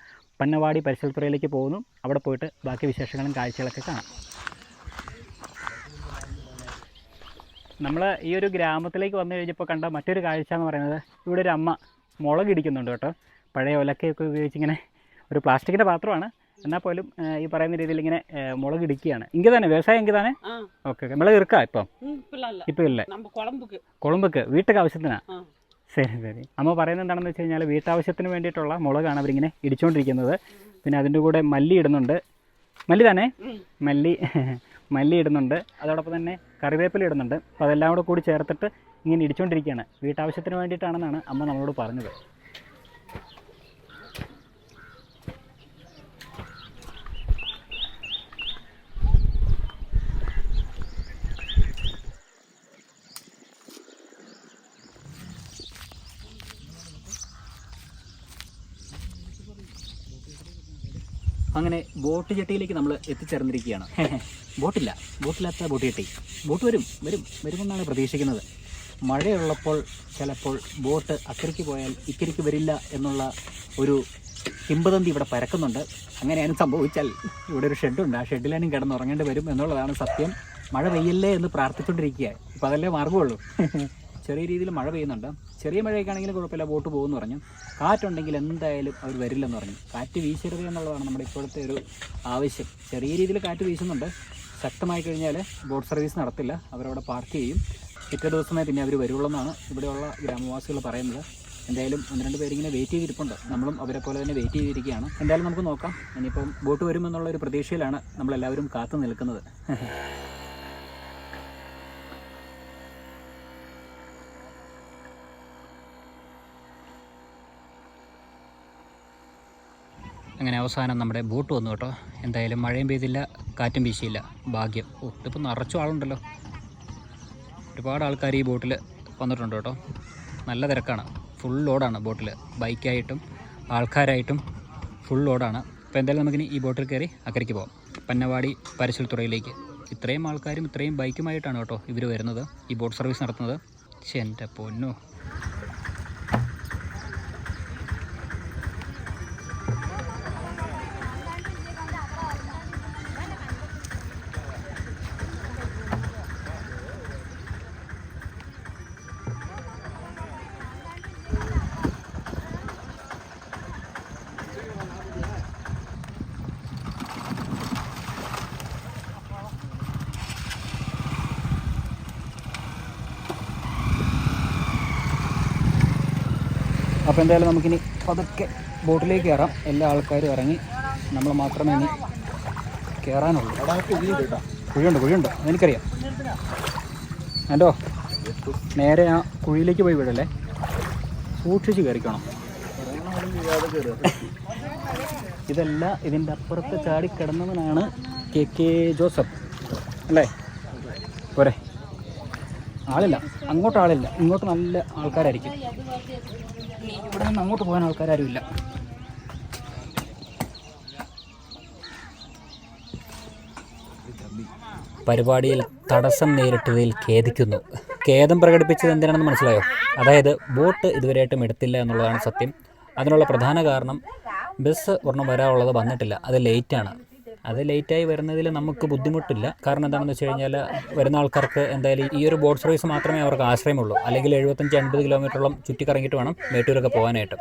പന്നവാടി പരിസരത്തുറയിലേക്ക് പോകുന്നു. അവിടെ പോയിട്ട് ബാക്കി വിശേഷങ്ങളും കാഴ്ചകളൊക്കെ കാണാം. നമ്മൾ ഈ ഒരു ഗ്രാമത്തിലേക്ക് വന്നു കഴിഞ്ഞപ്പോൾ കണ്ട മറ്റൊരു കാഴ്ച എന്ന് പറയുന്നത് ഇവിടെ ഒരു അമ്മ മുളക് ഇടിക്കുന്നുണ്ട് കേട്ടോ. പഴയ ഒലക്കയൊക്കെ ഉപയോഗിച്ചിങ്ങനെ ഒരു പ്ലാസ്റ്റിക്കിൻ്റെ പാത്രമാണ്, എന്നാൽ പോലും ഈ പറയുന്ന രീതിയിൽ ഇങ്ങനെ മുളക് ഇടിക്കുകയാണ്. ഇങ്ങനെ തന്നെ വ്യവസായം എങ്കിൽ തന്നെ ഓക്കെ. മുളക് ഇറുക്കാം ഇപ്പം ഇല്ല കുളമ്പക്ക് വീട്ടൊക്കെ ആവശ്യത്തിനാ. ശരി ശരി. അമ്മ പറയുന്നത് എന്താണെന്ന് വെച്ച് കഴിഞ്ഞാൽ വീട്ടാവശ്യത്തിന് വേണ്ടിയിട്ടുള്ള മുളകാണ് അവരിങ്ങനെ ഇടിച്ചുകൊണ്ടിരിക്കുന്നത്. പിന്നെ അതിൻ്റെ കൂടെ മല്ലി ഇടുന്നുണ്ട്. മല്ലി തന്നെ മല്ലി ഇടുന്നുണ്ട്, അതോടൊപ്പം തന്നെ കറിവേപ്പില ഇടുന്നുണ്ട്. അപ്പോൾ അതെല്ലാം കൂടി ചേർത്തിട്ട് ഇങ്ങനെ ഇടിച്ചുകൊണ്ടിരിക്കുകയാണ്. വീട്ടാവശ്യത്തിന് വേണ്ടിയിട്ടാണെന്നാണ് അമ്മ നമ്മളോട് പറഞ്ഞത്. അങ്ങനെ ബോട്ട് ജെട്ടിയിലേക്ക് നമ്മൾ എത്തിച്ചേർന്നിരിക്കുകയാണ്. ബോട്ടില്ലാത്ത ബോട്ട് ജെട്ടി. ബോട്ട് വരുമെന്നാണ് പ്രതീക്ഷിക്കുന്നത്. മഴയുള്ളപ്പോൾ ചിലപ്പോൾ ബോട്ട് അക്കരയ്ക്ക് പോയാൽ ഇക്കരയ്ക്ക് വരില്ല എന്നുള്ള ഒരു കിംവദന്തി ഇവിടെ പരക്കുന്നുണ്ട്. അങ്ങനെയാണ് സംഭവിച്ചാൽ ഇവിടെ ഒരു ഷെഡുണ്ട്, ആ ഷെഡിലാനും കിടന്നുറങ്ങേണ്ടി വരും എന്നുള്ളതാണ് സത്യം. മഴ പെയ്യല്ലേ എന്ന് പ്രാർത്ഥിച്ചുകൊണ്ടിരിക്കുക. ഇപ്പോൾ അതല്ലേ മാർഗമുള്ളൂ. ചെറിയ രീതിയിൽ മഴ പെയ്യുന്നുണ്ട്. ചെറിയ മഴയൊക്കെ ആണെങ്കിലും കുഴപ്പമില്ല, ബോട്ട് പോകുമെന്ന് പറഞ്ഞു. കാറ്റുണ്ടെങ്കിൽ എന്തായാലും അവർ വരില്ലെന്ന് പറഞ്ഞു. കാറ്റ് വീശരുത് എന്നുള്ളതാണ് നമ്മുടെ ഇപ്പോഴത്തെ ഒരു ആവശ്യം. ചെറിയ രീതിയിൽ കാറ്റ് വീശുന്നുണ്ട്. ശക്തമായി കഴിഞ്ഞാൽ ബോട്ട് സർവീസ് നടത്തില്ല, അവരവിടെ പാർക്ക് ചെയ്യും. പിറ്റേ ദിവസമേ പിന്നെ അവർ വരുള്ളൂ ഇവിടെയുള്ള ഗ്രാമവാസികൾ പറയുന്നത്. എന്തായാലും 1-2 പേരിങ്ങനെ വെയിറ്റ് ചെയ്തിരിപ്പുണ്ട്. നമ്മളും അവരെ പോലെ തന്നെ വെയിറ്റ് ചെയ്തിരിക്കുകയാണ്. എന്തായാലും നമുക്ക് നോക്കാം. ഇനിയിപ്പം ബോട്ട് വരുമെന്നുള്ളൊരു പ്രതീക്ഷയിലാണ് നമ്മളെല്ലാവരും കാത്തു നിൽക്കുന്നത്. അങ്ങനെ അവസാനം നമ്മുടെ ബോട്ട് വന്നു കേട്ടോ. എന്തായാലും മഴയും പെയ്തില്ല, കാറ്റും വീശിയില്ല. ഭാഗ്യം. ഇതിപ്പോൾ നിറച്ചും ആളുണ്ടല്ലോ. ഒരുപാട് ആൾക്കാർ ഈ ബോട്ടിൽ വന്നിട്ടുണ്ട് കേട്ടോ. നല്ല തിരക്കാണ്. ഫുൾ ലോഡാണ് ബോട്ടിൽ. ബൈക്കായിട്ടും ആൾക്കാരായിട്ടും ഫുൾ ലോഡാണ്. അപ്പോൾ എന്തായാലും നമുക്കിനി ഈ ബോട്ടിൽ കയറി അക്കരയ്ക്ക് പോകാം, പന്നവാടി പരശുൽത്തുറയിലേക്ക്. ഇത്രയും ആൾക്കാരും ഇത്രയും ബൈക്കുമായിട്ടാണ് കേട്ടോ ഇവർ വരുന്നത്, ഈ ബോട്ട് സർവീസ് നടത്തുന്നത്. പക്ഷേ എൻ്റെ പൊന്നോ, അപ്പോൾ എന്തായാലും നമുക്കിനി പതുക്കെ ബോട്ടിലേക്ക് കയറാം. എല്ലാ ആൾക്കാരും ഇറങ്ങി, നമ്മൾ മാത്രമേ ഇനി കയറാനുള്ളൂ. കുഴിയുണ്ട് എനിക്കറിയാം. ഹലോ, നേരെ ആ കുഴിയിലേക്ക് പോയി വിടല്ലേ, സൂക്ഷിച്ച് കയറിക്കണം. ഇതെല്ലാം ഇതിൻ്റെ അപ്പുറത്ത് ചാടിക്കിടന്നവനാണ് കെ ജോസഫ് അല്ലേ? പോരെ, ആളില്ല, അങ്ങോട്ട് ആളില്ല, ഇങ്ങോട്ട് നല്ല ആൾക്കാരായിരിക്കും. ഇവിടെ നിന്ന് അങ്ങോട്ട് പോകാൻ ആൾക്കാരും ഇല്ല. പരിപാടിയിൽ തടസ്സം നേരിട്ടതിൽ ഖേദിക്കുന്നു. ഖേദം പ്രകടിപ്പിച്ചത് എന്തിനാണെന്ന് മനസ്സിലായോ? അതായത് ബോട്ട് ഇതുവരെയായിട്ടും എടുത്തില്ല എന്നുള്ളതാണ് സത്യം. അതിനുള്ള പ്രധാന കാരണം ബസ് ഒരെണ്ണം വരാനുള്ളത് വന്നിട്ടില്ല, അത് ലേറ്റാണ്. അത് ലേറ്റായി വരുന്നതിൽ നമുക്ക് ബുദ്ധിമുട്ടില്ല. കാരണം എന്താണെന്ന് വെച്ച് കഴിഞ്ഞാൽ വരുന്ന ആൾക്കാർക്ക് എന്തായാലും ഈ ഒരു ബോട്ട് സർവീസ് മാത്രമേ അവർക്ക് ആശ്രയമുള്ളൂ. അല്ലെങ്കിൽ 75-80 കിലോമീറ്ററോളം ചുറ്റിക്കറങ്ങിയിട്ട് വേണം മേട്ടൂരൊക്കെ പോകാനായിട്ട്.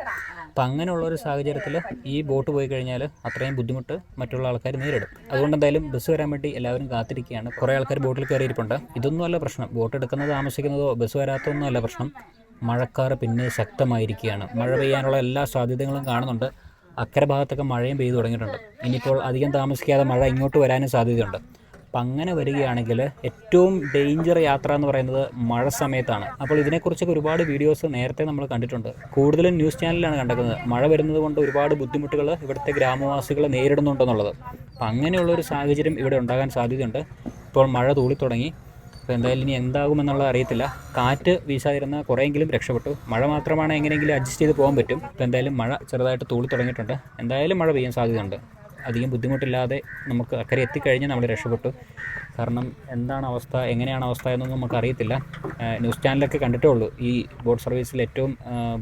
അപ്പം അങ്ങനെയുള്ളൊരു സാഹചര്യത്തിൽ ഈ ബോട്ട് പോയി കഴിഞ്ഞാൽ അത്രയും ബുദ്ധിമുട്ട് മറ്റുള്ള ആൾക്കാർ നേരിടും. അതുകൊണ്ട് എന്തായാലും ബസ് വരാൻ വേണ്ടി എല്ലാവരും കാത്തിരിക്കുകയാണ്. കുറേ ആൾക്കാർ ബോട്ടിൽ കയറിയിരിപ്പുണ്ട്. ഇതൊന്നുമല്ല പ്രശ്നം, ബോട്ട് എടുക്കുന്നത് താമസിക്കുന്നതോ ബസ് വരാത്തതൊന്നും അല്ല പ്രശ്നം. മഴക്കാറ് പിന്നെ ശക്തമായിരിക്കുകയാണ്. മഴ പെയ്യാനുള്ള എല്ലാ സാധ്യതകളും കാണുന്നുണ്ട്. അക്കരെ ഭാഗത്തൊക്കെ മഴയും പെയ്തു തുടങ്ങിയിട്ടുണ്ട്. ഇനിയിപ്പോൾ അധികം താമസിക്കാതെ മഴ ഇങ്ങോട്ട് വരാനും സാധ്യതയുണ്ട്. അപ്പം അങ്ങനെ വരികയാണെങ്കിൽ ഏറ്റവും ഡേഞ്ചർ യാത്ര എന്ന് പറയുന്നത് മഴ സമയത്താണ്. അപ്പോൾ ഇതിനെക്കുറിച്ചൊക്കെ ഒരുപാട് വീഡിയോസ് നേരത്തെ നമ്മൾ കണ്ടിട്ടുണ്ട്. കൂടുതലും ന്യൂസ് ചാനലിലാണ് കണ്ടെത്തുന്നത്. മഴ വരുന്നത് കൊണ്ട് ഒരുപാട് ബുദ്ധിമുട്ടുകൾ ഇവിടുത്തെ ഗ്രാമവാസികൾ നേരിടുന്നുണ്ടെന്നുള്ളത്. അപ്പം അങ്ങനെയുള്ളൊരു സാഹചര്യം ഇവിടെ ഉണ്ടാകാൻ സാധ്യതയുണ്ട്. ഇപ്പോൾ മഴ തൂളി തുടങ്ങി. അപ്പോൾ എന്തായാലും ഇനി എന്താകുമെന്നുള്ളത് അറിയത്തില്ല. കാറ്റ് വീശാതിരുന്ന കുറേയെങ്കിലും രക്ഷപ്പെട്ടു. മഴ മാത്രമാണ് എങ്ങനെയെങ്കിലും അഡ്ജസ്റ്റ് ചെയ്ത് പോകാൻ പറ്റും. ഇപ്പോൾ എന്തായാലും മഴ ചെറുതായിട്ട് തൂളി തുടങ്ങിയിട്ടുണ്ട്. എന്തായാലും മഴ പെയ്യാൻ സാധ്യതയുണ്ട്. അധികം ബുദ്ധിമുട്ടില്ലാതെ നമുക്ക് അക്കരെ എത്തിക്കഴിഞ്ഞ് നമ്മൾ രക്ഷപ്പെട്ടു. കാരണം എന്താണ് അവസ്ഥ, എങ്ങനെയാണ് അവസ്ഥ എന്നൊന്നും നമുക്കറിയത്തില്ല. ന്യൂസ് ചാനലൊക്കെ കണ്ടിട്ടേ ഉള്ളൂ ഈ ബോട്ട് സർവീസിൽ ഏറ്റവും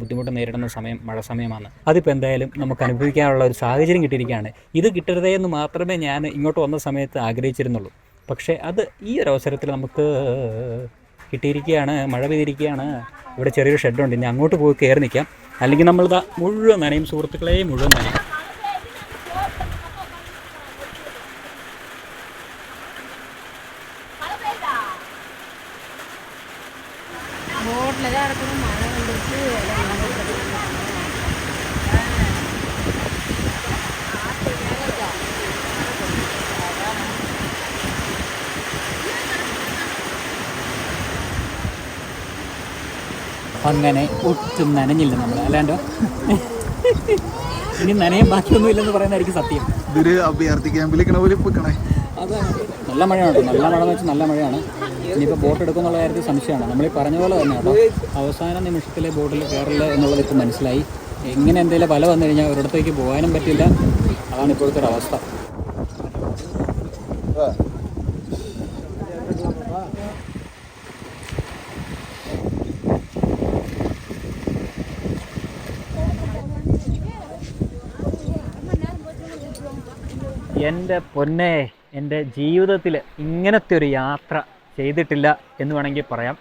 ബുദ്ധിമുട്ട് നേരിടുന്ന സമയം മഴ സമയമാണ്. അതിപ്പോൾ എന്തായാലും നമുക്ക് അനുഭവിക്കാനുള്ള ഒരു സാഹചര്യം കിട്ടിയിരിക്കുകയാണ്. ഇത് കിട്ടരുതേ എന്ന് മാത്രമേ ഞാൻ ഇങ്ങോട്ട് വന്ന സമയത്ത് ആഗ്രഹിച്ചിരുന്നുള്ളൂ. പക്ഷേ അത് ഈ ഒരു അവസരത്തിൽ നമുക്ക് കിട്ടിയിരിക്കുകയാണ്. മഴ പെയ്തിരിക്കുകയാണ്. ഇവിടെ ചെറിയൊരു ഷെഡുണ്ട്, ഇനി അങ്ങോട്ട് പോയി കയറി നിൽക്കാം, അല്ലെങ്കിൽ നമ്മളിതാ മുഴുവൻ നനയും സുഹൃത്തുക്കളെ, മുഴുവൻ നനയും. അങ്ങനെ ഒട്ടും നനഞ്ഞില്ല നമ്മൾ, അല്ലാണ്ടോ ഇനി നനയും ബാക്കിയൊന്നും ഇല്ലെന്ന് പറയുന്നതായിരിക്കും സത്യം. ഇതൊരു അഭയാർത്ഥി ക്യാമ്പിലേക്കണ പോലെ പോയിക്കണേ. അതാണ്, നല്ല മഴയാണ് കേട്ടോ, നല്ല മഴ എന്ന് വെച്ചാൽ നല്ല മഴയാണ്. ഇനിയിപ്പോൾ ബോട്ട് എടുക്കുന്നുള്ള കാര്യത്തിൽ സംശയമാണ്. നമ്മൾ ഈ പറഞ്ഞ പോലെ തന്നെ കേട്ടോ, അവസാന നിമിഷത്തിലെ ബോട്ടിൽ കയറില്ല എന്നുള്ളത് ഇപ്പോൾ മനസ്സിലായി. എങ്ങനെ എന്തെങ്കിലും വല വന്നു കഴിഞ്ഞാൽ ഒരിടത്തേക്ക് പോകാനും പറ്റില്ല. അതാണ് ഇപ്പോഴത്തെ ഒരു അവസ്ഥ. എൻ്റെ പൊന്നെ, എൻ്റെ ജീവിതത്തിൽ ഇങ്ങനത്തെ ഒരു യാത്ര ചെയ്തിട്ടില്ല എന്ന് വേണമെങ്കിൽ പറയാം,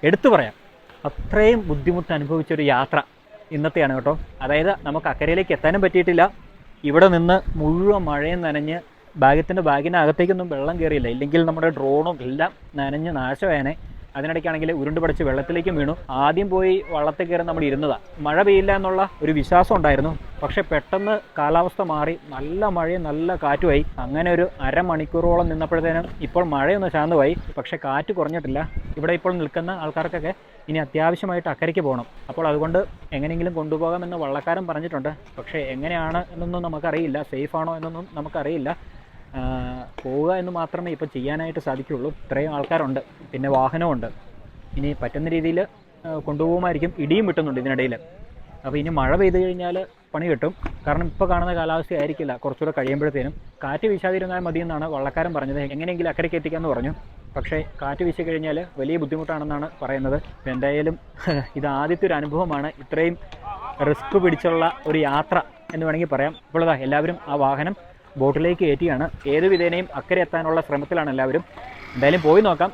എടുത്തു പറയാം. അത്രയും ബുദ്ധിമുട്ട് അനുഭവിച്ചൊരു യാത്ര ഇന്നത്തെയാണ് കേട്ടോ. അതായത് നമുക്ക് അക്കരയിലേക്ക് എത്താനും പറ്റിയിട്ടില്ല. ഇവിടെ നിന്ന് മുഴുവൻ മഴയും നനഞ്ഞ് ബാഗിനകത്തേക്കൊന്നും വെള്ളം കയറിയില്ല, ഇല്ലെങ്കിൽ നമ്മുടെ ഡ്രോണും എല്ലാം നനഞ്ഞ് നാശമായനെ. അതിനിടയ്ക്കാണെങ്കിൽ ഉരുണ്ട് പടിച്ച് വെള്ളത്തിലേക്കും വീണു. ആദ്യം പോയി വള്ളത്തിൽ കയറി നമ്മൾ ഇരുന്നതാണ്. മഴ പെയ്യില്ല എന്നുള്ള ഒരു വിശ്വാസം ഉണ്ടായിരുന്നു. പക്ഷെ പെട്ടെന്ന് കാലാവസ്ഥ മാറി, നല്ല മഴയും നല്ല കാറ്റുമായി. അങ്ങനെ ഒരു അരമണിക്കൂറോളം നിന്നപ്പോഴത്തേനും ഇപ്പോൾ മഴയൊന്ന് ശാന്തമായി, പക്ഷെ കാറ്റ് കുറഞ്ഞിട്ടില്ല. ഇവിടെ ഇപ്പോൾ നിൽക്കുന്ന ആൾക്കാർക്കൊക്കെ ഇനി അത്യാവശ്യമായിട്ട് അക്കരയ്ക്ക് പോകണം. അപ്പോൾ അതുകൊണ്ട് എങ്ങനെയെങ്കിലും കൊണ്ടുപോകാമെന്ന് വള്ളക്കാരൻ പറഞ്ഞിട്ടുണ്ട്. പക്ഷേ എങ്ങനെയാണ് എന്നൊന്നും നമുക്കറിയില്ല, സേഫാണോ എന്നൊന്നും നമുക്കറിയില്ല. പോവുക എന്ന് മാത്രമേ ഇപ്പോൾ ചെയ്യാനായിട്ട് സാധിക്കുകയുള്ളൂ. ഇത്രയും ആൾക്കാരുണ്ട്, പിന്നെ വാഹനമുണ്ട്. ഇനി പറ്റുന്ന രീതിയിൽ കൊണ്ടുപോകുമായിരിക്കും. ഇടിയും വിട്ടുന്നുണ്ട് ഇതിനിടയിൽ. അപ്പോൾ ഇനി മഴ പെയ്തു കഴിഞ്ഞാൽ പണി കിട്ടും. കാരണം ഇപ്പോൾ കാണുന്ന കാലാവസ്ഥ ആയിരിക്കില്ല കുറച്ചുകൂടെ കഴിയുമ്പോഴത്തേനും. കാറ്റ് വീശാതിരുന്നാൽ മതിയെന്നാണ് വള്ളക്കാരൻ പറഞ്ഞത്. എങ്ങനെയെങ്കിലും അക്കരയ്ക്ക് എത്തിക്കാമെന്ന് പറഞ്ഞു. പക്ഷേ കാറ്റ് വീശി കഴിഞ്ഞാൽ വലിയ ബുദ്ധിമുട്ടാണെന്നാണ് പറയുന്നത്. എന്തായാലും ഇത് ആദ്യത്തെ ഒരു അനുഭവമാണ്, ഇത്രയും റിസ്ക് പിടിച്ചുള്ള ഒരു യാത്ര എന്ന് വേണമെങ്കിൽ പറയാം. ഇപ്പോൾ എല്ലാവരും ആ വാഹനം ബോട്ടിലേക്ക് കയറ്റിയാണ്. ഏത് വിധേനയും അക്കരെ എത്താനുള്ള ശ്രമത്തിലാണ് എല്ലാവരും. എന്തായാലും പോയി നോക്കാം,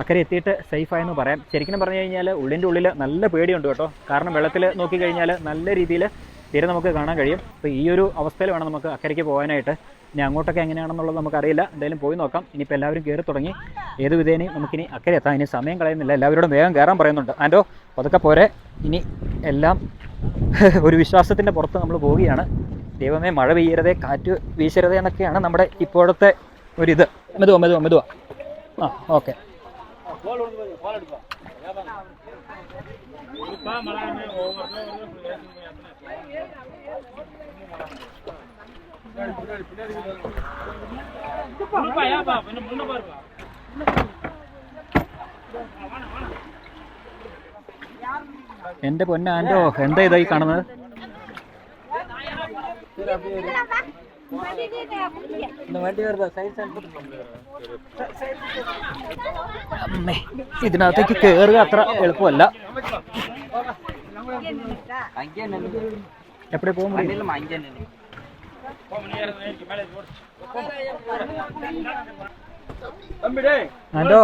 അക്കരെ എത്തിയിട്ട് സേഫായെന്ന് പറയാം. ശരിക്കും പറഞ്ഞു കഴിഞ്ഞാൽ ഉള്ളിൻ്റെ ഉള്ളിൽ നല്ല പേടിയുണ്ട് കേട്ടോ. കാരണം വെള്ളത്തിൽ നോക്കിക്കഴിഞ്ഞാൽ നല്ല രീതിയിൽ തീരെ നമുക്ക് കാണാൻ കഴിയും. അപ്പോൾ ഈ ഒരു അവസ്ഥയിൽ വേണം നമുക്ക് അക്കരയ്ക്ക് പോകാനായിട്ട്. ഇനി അങ്ങോട്ടൊക്കെ എങ്ങനെയാണെന്നുള്ളത് നമുക്കറിയില്ല. എന്തായാലും പോയി നോക്കാം. ഇനിയിപ്പോൾ എല്ലാവരും കയറി തുടങ്ങി. ഏത് വിധേനയും നമുക്കിനി അക്കരെ എത്താം. ഇനി സമയം കളയുന്നില്ല, എല്ലാവരോടും വേഗം കയറാൻ പറയുന്നുണ്ട്. ആൻഡോ അതൊക്കെ പോരെ, ഇനി എല്ലാം ഒരു വിശ്വാസത്തിൻ്റെ പുറത്ത് നമ്മൾ പോവുകയാണ്. ദൈവമേ, മഴ പെയ്യരുതേ, കാറ്റ് വീശരുതേ എന്നൊക്കെയാണ് നമ്മുടെ ഇപ്പോഴത്തെ ഒരിത്. മെതുവാ. ആ ഓക്കെ. എൻ്റെ പൊന്നാൻഡോ, എന്താ ഇതായി കാണുന്നത്? ഇതിനകത്തേക്ക് കയറുക അത്ര എളുപ്പമല്ല. എപ്പടി പോകും? ആൻഡോ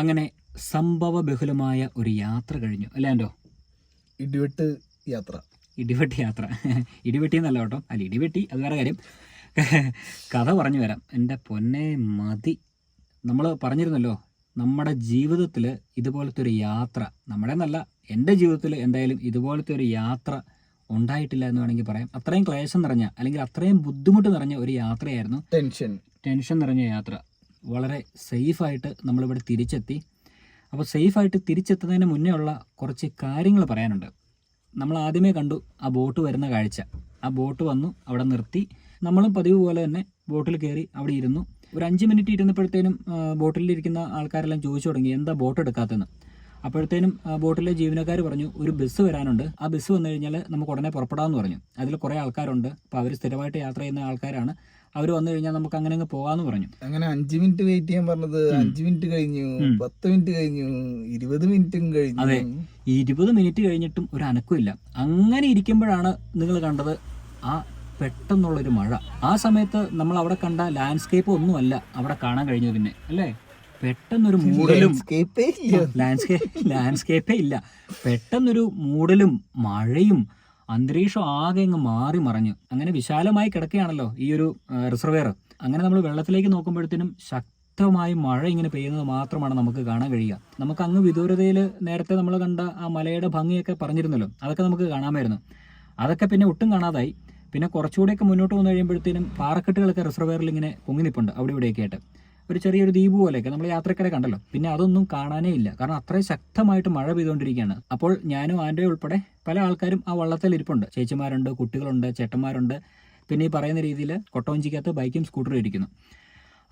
അങ്ങനെ സംഭവ ബഹുലമായ ഒരു യാത്ര കഴിഞ്ഞു അല്ലേ ആൻഡോ? ഇടിവെട്ട് യാത്ര. ഇടിവെട്ടി യാത്ര. ഇടിവെട്ടി എന്നല്ല കേട്ടോ, അല്ല ഇടിവെട്ടി അത് വേറെ കാര്യം. കഥ പറഞ്ഞു വരാം. എൻ്റെ പൊന്നെ മതി. നമ്മൾ പറഞ്ഞിരുന്നല്ലോ നമ്മുടെ ജീവിതത്തിൽ ഇതുപോലത്തെ ഒരു യാത്ര, നമ്മുടെ എന്നല്ല എൻ്റെ ജീവിതത്തിൽ എന്തായാലും ഇതുപോലത്തെ ഒരു യാത്ര ഉണ്ടായിട്ടില്ല എന്ന് വേണമെങ്കിൽ പറയാം. അത്രയും ക്ലേശം നിറഞ്ഞ അല്ലെങ്കിൽ അത്രയും ബുദ്ധിമുട്ട് നിറഞ്ഞ ഒരു യാത്രയായിരുന്നു. ടെൻഷൻ നിറഞ്ഞ യാത്ര. വളരെ സേഫായിട്ട് നമ്മളിവിടെ തിരിച്ചെത്തി. അപ്പോൾ സേഫായിട്ട് തിരിച്ചെത്തുന്നതിന് മുന്നേ ഉള്ള കുറച്ച് കാര്യങ്ങൾ പറയാനുണ്ട്. നമ്മൾ ആദ്യമേ കണ്ടു ആ ബോട്ട് വരുന്ന കാഴ്ച. ആ ബോട്ട് വന്നു, അവിടെ നിർത്തി. നമ്മളും പതിവ് പോലെ തന്നെ ബോട്ടിൽ കയറി അവിടെ ഇരുന്നു. ഒരു 5 മിനിറ്റ് ഇരുന്നപ്പോഴത്തേനും ബോട്ടിലിരിക്കുന്ന ആൾക്കാരെല്ലാം ചോദിച്ചു തുടങ്ങി എന്താ ബോട്ട് എടുക്കാത്തതെന്ന്. അപ്പോഴത്തേനും ബോട്ടിലെ ജീവനക്കാർ പറഞ്ഞു ഒരു ബസ് വരാനുണ്ട്, ആ ബസ് വന്നു കഴിഞ്ഞാൽ നമുക്ക് ഉടനെ പുറപ്പെടാമെന്ന് പറഞ്ഞു. അതിൽ കുറേ ആൾക്കാരുണ്ട്, അപ്പോൾ അവർ സ്ഥിരമായിട്ട് യാത്ര ചെയ്യുന്ന ആൾക്കാരാണ്. അവർ വന്നു കഴിഞ്ഞാൽ നമുക്ക് അങ്ങനെ അങ്ങ് പോകാമെന്ന് പറഞ്ഞു. അങ്ങനെ 5 മിനിറ്റ് വെയിറ്റ് ചെയ്യാൻ പറഞ്ഞത് 5 മിനിറ്റ് കഴിഞ്ഞു, 10 മിനിറ്റ് കഴിഞ്ഞു, 20 മിനിറ്റും കഴിഞ്ഞു. അതെ, 20 മിനിറ്റ് കഴിഞ്ഞിട്ടും ഒരു അനക്കമില്ല. അങ്ങനെ ഇരിക്കുമ്പോഴാണ് നിങ്ങൾ കണ്ടത് ആ പെട്ടെന്നുള്ളൊരു മഴ. ആ സമയത്ത് നമ്മൾ അവിടെ കണ്ട ലാൻഡ്സ്കേപ്പ് ഒന്നുമല്ല അവിടെ കാണാൻ കഴിഞ്ഞത്. പിന്നെ അല്ലേ, പെട്ടെന്നൊരു മൂടലും ലാൻഡ്സ്കേപ്പേ ഇല്ല. പെട്ടെന്നൊരു മൂടലും മഴയും അന്തരീക്ഷം ആകെ അങ്ങ് മാറി മറഞ്ഞു. അങ്ങനെ വിശാലമായി കിടക്കുകയാണല്ലോ ഈ ഒരു റിസർവെയർ. അങ്ങനെ നമ്മൾ വെള്ളത്തിലേക്ക് നോക്കുമ്പോഴത്തേനും ശക്തമായി മഴ ഇങ്ങനെ പെയ്യുന്നത് മാത്രമാണ് നമുക്ക് കാണാൻ കഴിയുക. നമുക്ക് അങ്ങ് വിദൂരതയിൽ നേരത്തെ നമ്മൾ കണ്ട ആ മലയുടെ ഭംഗിയൊക്കെ പറഞ്ഞിരുന്നല്ലോ, അതൊക്കെ നമുക്ക് കാണാമായിരുന്നു. അതൊക്കെ പിന്നെ ഒട്ടും കാണാതായി. പിന്നെ കുറച്ചുകൂടെയൊക്കെ മുന്നോട്ട് വന്നു കഴിയുമ്പോഴത്തേനും പാറക്കെട്ടുകളൊക്കെ റിസർവെയറിൽ ഇങ്ങനെ പൊങ്ങി നിൽപ്പുണ്ട് അവിടെ ഇവിടെയൊക്കെ ആയിട്ട്. ഒരു ചെറിയൊരു ദ്വീപ് പോലെയൊക്കെ നമ്മൾ യാത്രക്കാരെ കണ്ടല്ലോ. പിന്നെ അതൊന്നും കാണാനേ ഇല്ല, കാരണം അത്രയും ശക്തമായിട്ട് മഴ പെയ്തുകൊണ്ടിരിക്കുകയാണ്. അപ്പോൾ ഞാനും ആൻഡ്രോ ഉൾപ്പെടെ പല ആൾക്കാരും ആ വള്ളത്തിൽ ഇരിപ്പുണ്ട്. ചേച്ചിമാരുണ്ട്, കുട്ടികളുണ്ട്, ചേട്ടന്മാരുണ്ട്. പിന്നെ ഈ പറയുന്ന രീതിയിൽ കൊട്ടവഞ്ചിക്കകത്ത് ബൈക്കും സ്കൂട്ടറും ഇരിക്കുന്നു.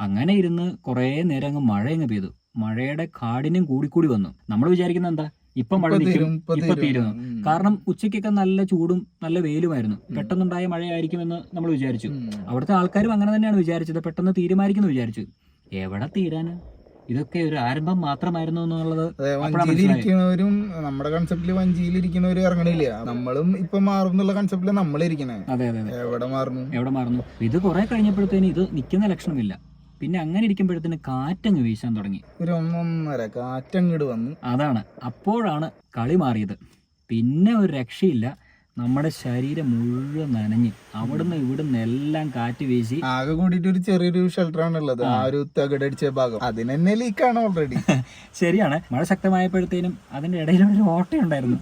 അങ്ങനെ ഇരുന്ന് കുറേ നേരം അങ്ങ് മഴ അങ്ങ് പെയ്തു. മഴയുടെ കാഠിന്യം കൂടിക്കൂടി വന്നു. നമ്മൾ വിചാരിക്കുന്നത് എന്താ, ഇപ്പം മഴ നിൽക്കും, ഇപ്പൊ തീരുന്നു. കാരണം ഉച്ചയ്ക്കൊക്കെ നല്ല ചൂടും നല്ല വെയിലുമായിരുന്നു. പെട്ടെന്നുണ്ടായ മഴയായിരിക്കുമെന്ന് നമ്മൾ വിചാരിച്ചു. അവിടുത്തെ ആൾക്കാരും അങ്ങനെ തന്നെയാണ് വിചാരിച്ചത്, പെട്ടെന്ന് തീരുമാനിക്കുന്നു വിചാരിച്ചു. എവിടെ തീരാന്, ഇതൊക്കെ ഒരു ആരംഭം മാത്രമായിരുന്നു എന്നുള്ളത്. വഞ്ചിയിലിരിക്കുന്നവരും നമ്മുടെ കൺസെപ്റ്റില് വഞ്ചിയിലിരിക്കുന്നവരും ഇറങ്ങണില്ല. നമ്മളും ഇപ്പൊ മാറും എന്നുള്ള കൺസെപ്റ്റില് നമ്മളിരിക്കണേ. അതെ അതെ, എവിടെ മാറുന്നു. ഇത് കുറെ കഴിഞ്ഞപ്പോഴത്തേന് ഇത് നിൽക്കുന്ന ലക്ഷണമില്ല. പിന്നെ അങ്ങനെ ഇരിക്കുമ്പോഴത്തേന് കാറ്റങ്ങ് വീശാൻ തുടങ്ങി. ഒരു 1.5 കാറ്റങ്ങട് വന്നു. അതാണ്, അപ്പോഴാണ് കളി മാറിയത്. പിന്നെ ഒരു രക്ഷയില്ല. നമ്മുടെ ശരീരം മുഴുവൻ നനഞ്ഞ് അവിടുന്ന് ഇവിടുന്ന് എല്ലാം കാറ്റ് വീശി. ആകെ കൂടിയിട്ട് ഒരു ചെറിയൊരു ഷെൽട്ടറാണ് ഉള്ളത്, ആ ഒരു തകടടിച്ച ഭാഗം. അതിനെന്നെ ലീക്കാണ് ഓൾറെഡി. ശരിയാണ്, മഴ ശക്തമായപ്പോഴത്തേനും അതിന്റെ ഇടയിലൊരു ഓട്ടയുണ്ടായിരുന്നു.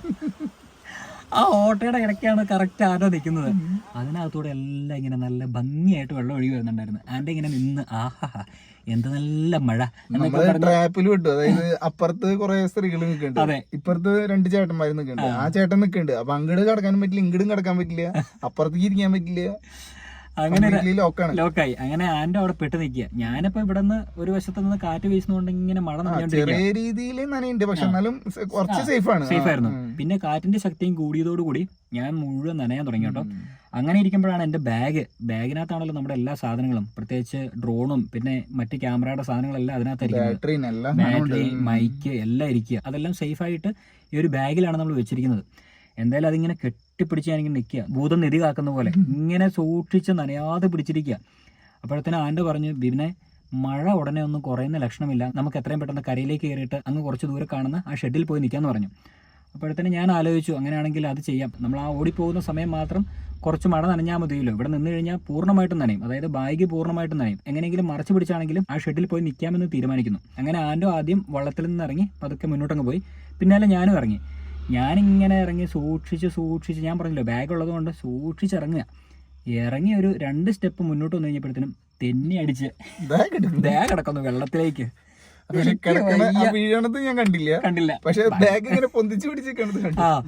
ആ ഓട്ടയുടെ ഇടയ്ക്കാണ് കറക്റ്റ് ആരോ നിൽക്കുന്നത്. അതിനകത്തൂടെ എല്ലാം ഇങ്ങനെ നല്ല ഭംഗിയായിട്ട് വെള്ളം ഒഴുകി വരുന്നുണ്ടായിരുന്നു. ആൻ്റെ ഇങ്ങനെ നിന്ന് ആഹാ എന്ത് നല്ല മഴ. ട്രാപ്പിൽ വിട്ടു. അതായത് അപ്പുറത്ത് കുറെ സ്ത്രീകൾ നിൽക്കുന്നുണ്ട്, അതെ, ഇപ്പുറത്ത് 2 ചേട്ടന്മാര് നിൽക്കുന്നുണ്ട്. ആ ചേട്ടൻ നിൽക്കുന്നുണ്ട്, അപ്പൊ അങ്ങോട്ട് കിടക്കാനും പറ്റില്ല, ഇങ്ങോട്ടും കിടക്കാൻ പറ്റില്ല, അപ്പുറത്തേക്ക് ഇരിക്കാൻ പറ്റില്ല. അങ്ങനെ ലോക്കായി. അങ്ങനെ ആൻ്റെ അവിടെ പെട്ട് നിൽക്കുക. ഞാനിപ്പോ ഇവിടെ നിന്ന് ഒരു വശത്ത് നിന്ന് കാറ്റ് വീശുന്നോണ്ട് ഇങ്ങനെ മഴ ചെറിയ രീതിയിൽ നനയുണ്ട്, പക്ഷെ എന്നാലും കുറച്ച് സേഫായിരുന്നു. പിന്നെ കാറ്റിന്റെ ശക്തിയും കൂടിയതോടുകൂടി ഞാൻ മുഴുവൻ നനയാൻ തുടങ്ങി കേട്ടോ. അങ്ങനെ ഇരിക്കുമ്പോഴാണ് എൻ്റെ ബാഗിനകത്താണല്ലോ നമ്മുടെ എല്ലാ സാധനങ്ങളും, പ്രത്യേകിച്ച് ഡ്രോണും പിന്നെ മറ്റ് ക്യാമറയുടെ സാധനങ്ങളെല്ലാം അതിനകത്തായിരിക്കും. ബാറ്ററി, മൈക്ക് എല്ലാം ഇരിക്കുക. അതെല്ലാം സേഫായിട്ട് ഈ ഒരു ബാഗിലാണ് നമ്മൾ വെച്ചിരിക്കുന്നത്. എന്തായാലും അതിങ്ങനെ കെട്ടിപ്പിടിച്ച് ഞാനിങ്ങനെ നിൽക്കുക, ഭൂതം നിധി കാക്കുന്ന പോലെ ഇങ്ങനെ സൂക്ഷിച്ച് നനയാതെ പിടിച്ചിരിക്കുക. അപ്പോഴത്തേനും ആൻ്റെ പറഞ്ഞു, ബിബിനെ മഴ ഉടനെ ഒന്നും കുറയുന്ന ലക്ഷണമില്ല, നമുക്ക് എത്രയും പെട്ടെന്ന് കരയിലേക്ക് കയറിയിട്ട് അങ്ങ് കുറച്ച് ദൂരെ കാണുന്ന ആ ഷെഡിൽ പോയി നിൽക്കാമെന്ന് പറഞ്ഞു. അപ്പോഴത്തേനും ഞാൻ ആലോചിച്ചു, അങ്ങനെയാണെങ്കിൽ അത് ചെയ്യാം. നമ്മൾ ആ ഓടിപ്പോകുന്ന സമയം മാത്രം കുറച്ച് മഴ നനഞ്ഞാൽ മതിയല്ലോ. ഇവിടെ നിന്ന് കഴിഞ്ഞാൽ പൂർണ്ണമായിട്ടും നനയും, അതായത് ബാഗ് പൂർണ്ണമായിട്ടും നനയും. എങ്ങനെയെങ്കിലും മറച്ചു പിടിച്ചാണെങ്കിലും ആ ഷെഡിൽ പോയി നിൽക്കാമെന്ന് തീരുമാനിക്കുന്നു. അങ്ങനെ ആൻഡോ ആദ്യം വള്ളത്തിൽ നിന്ന് ഇറങ്ങി പതുക്കെ മുന്നോട്ടങ്ങ് പോയി. പിന്നാലെ ഞാനും ഇറങ്ങി. ഞാനിങ്ങനെ ഇറങ്ങി സൂക്ഷിച്ച് ഞാൻ പറഞ്ഞല്ലോ ബാഗ് ഉള്ളത് കൊണ്ട് ഇറങ്ങി ഒരു 2 സ്റ്റെപ്പ് മുന്നോട്ട് വന്നു കഴിഞ്ഞപ്പോഴത്തേനും തെന്നി അടിച്ച് ബാഗ് കിടക്കുന്നു വെള്ളത്തിലേക്ക്. വീഴണത് ഞാൻ കണ്ടില്ല, പക്ഷെ ബാഗ് ഇങ്ങനെ പൊന്തിച്ച് പിടിച്ചിരിക്കണത്.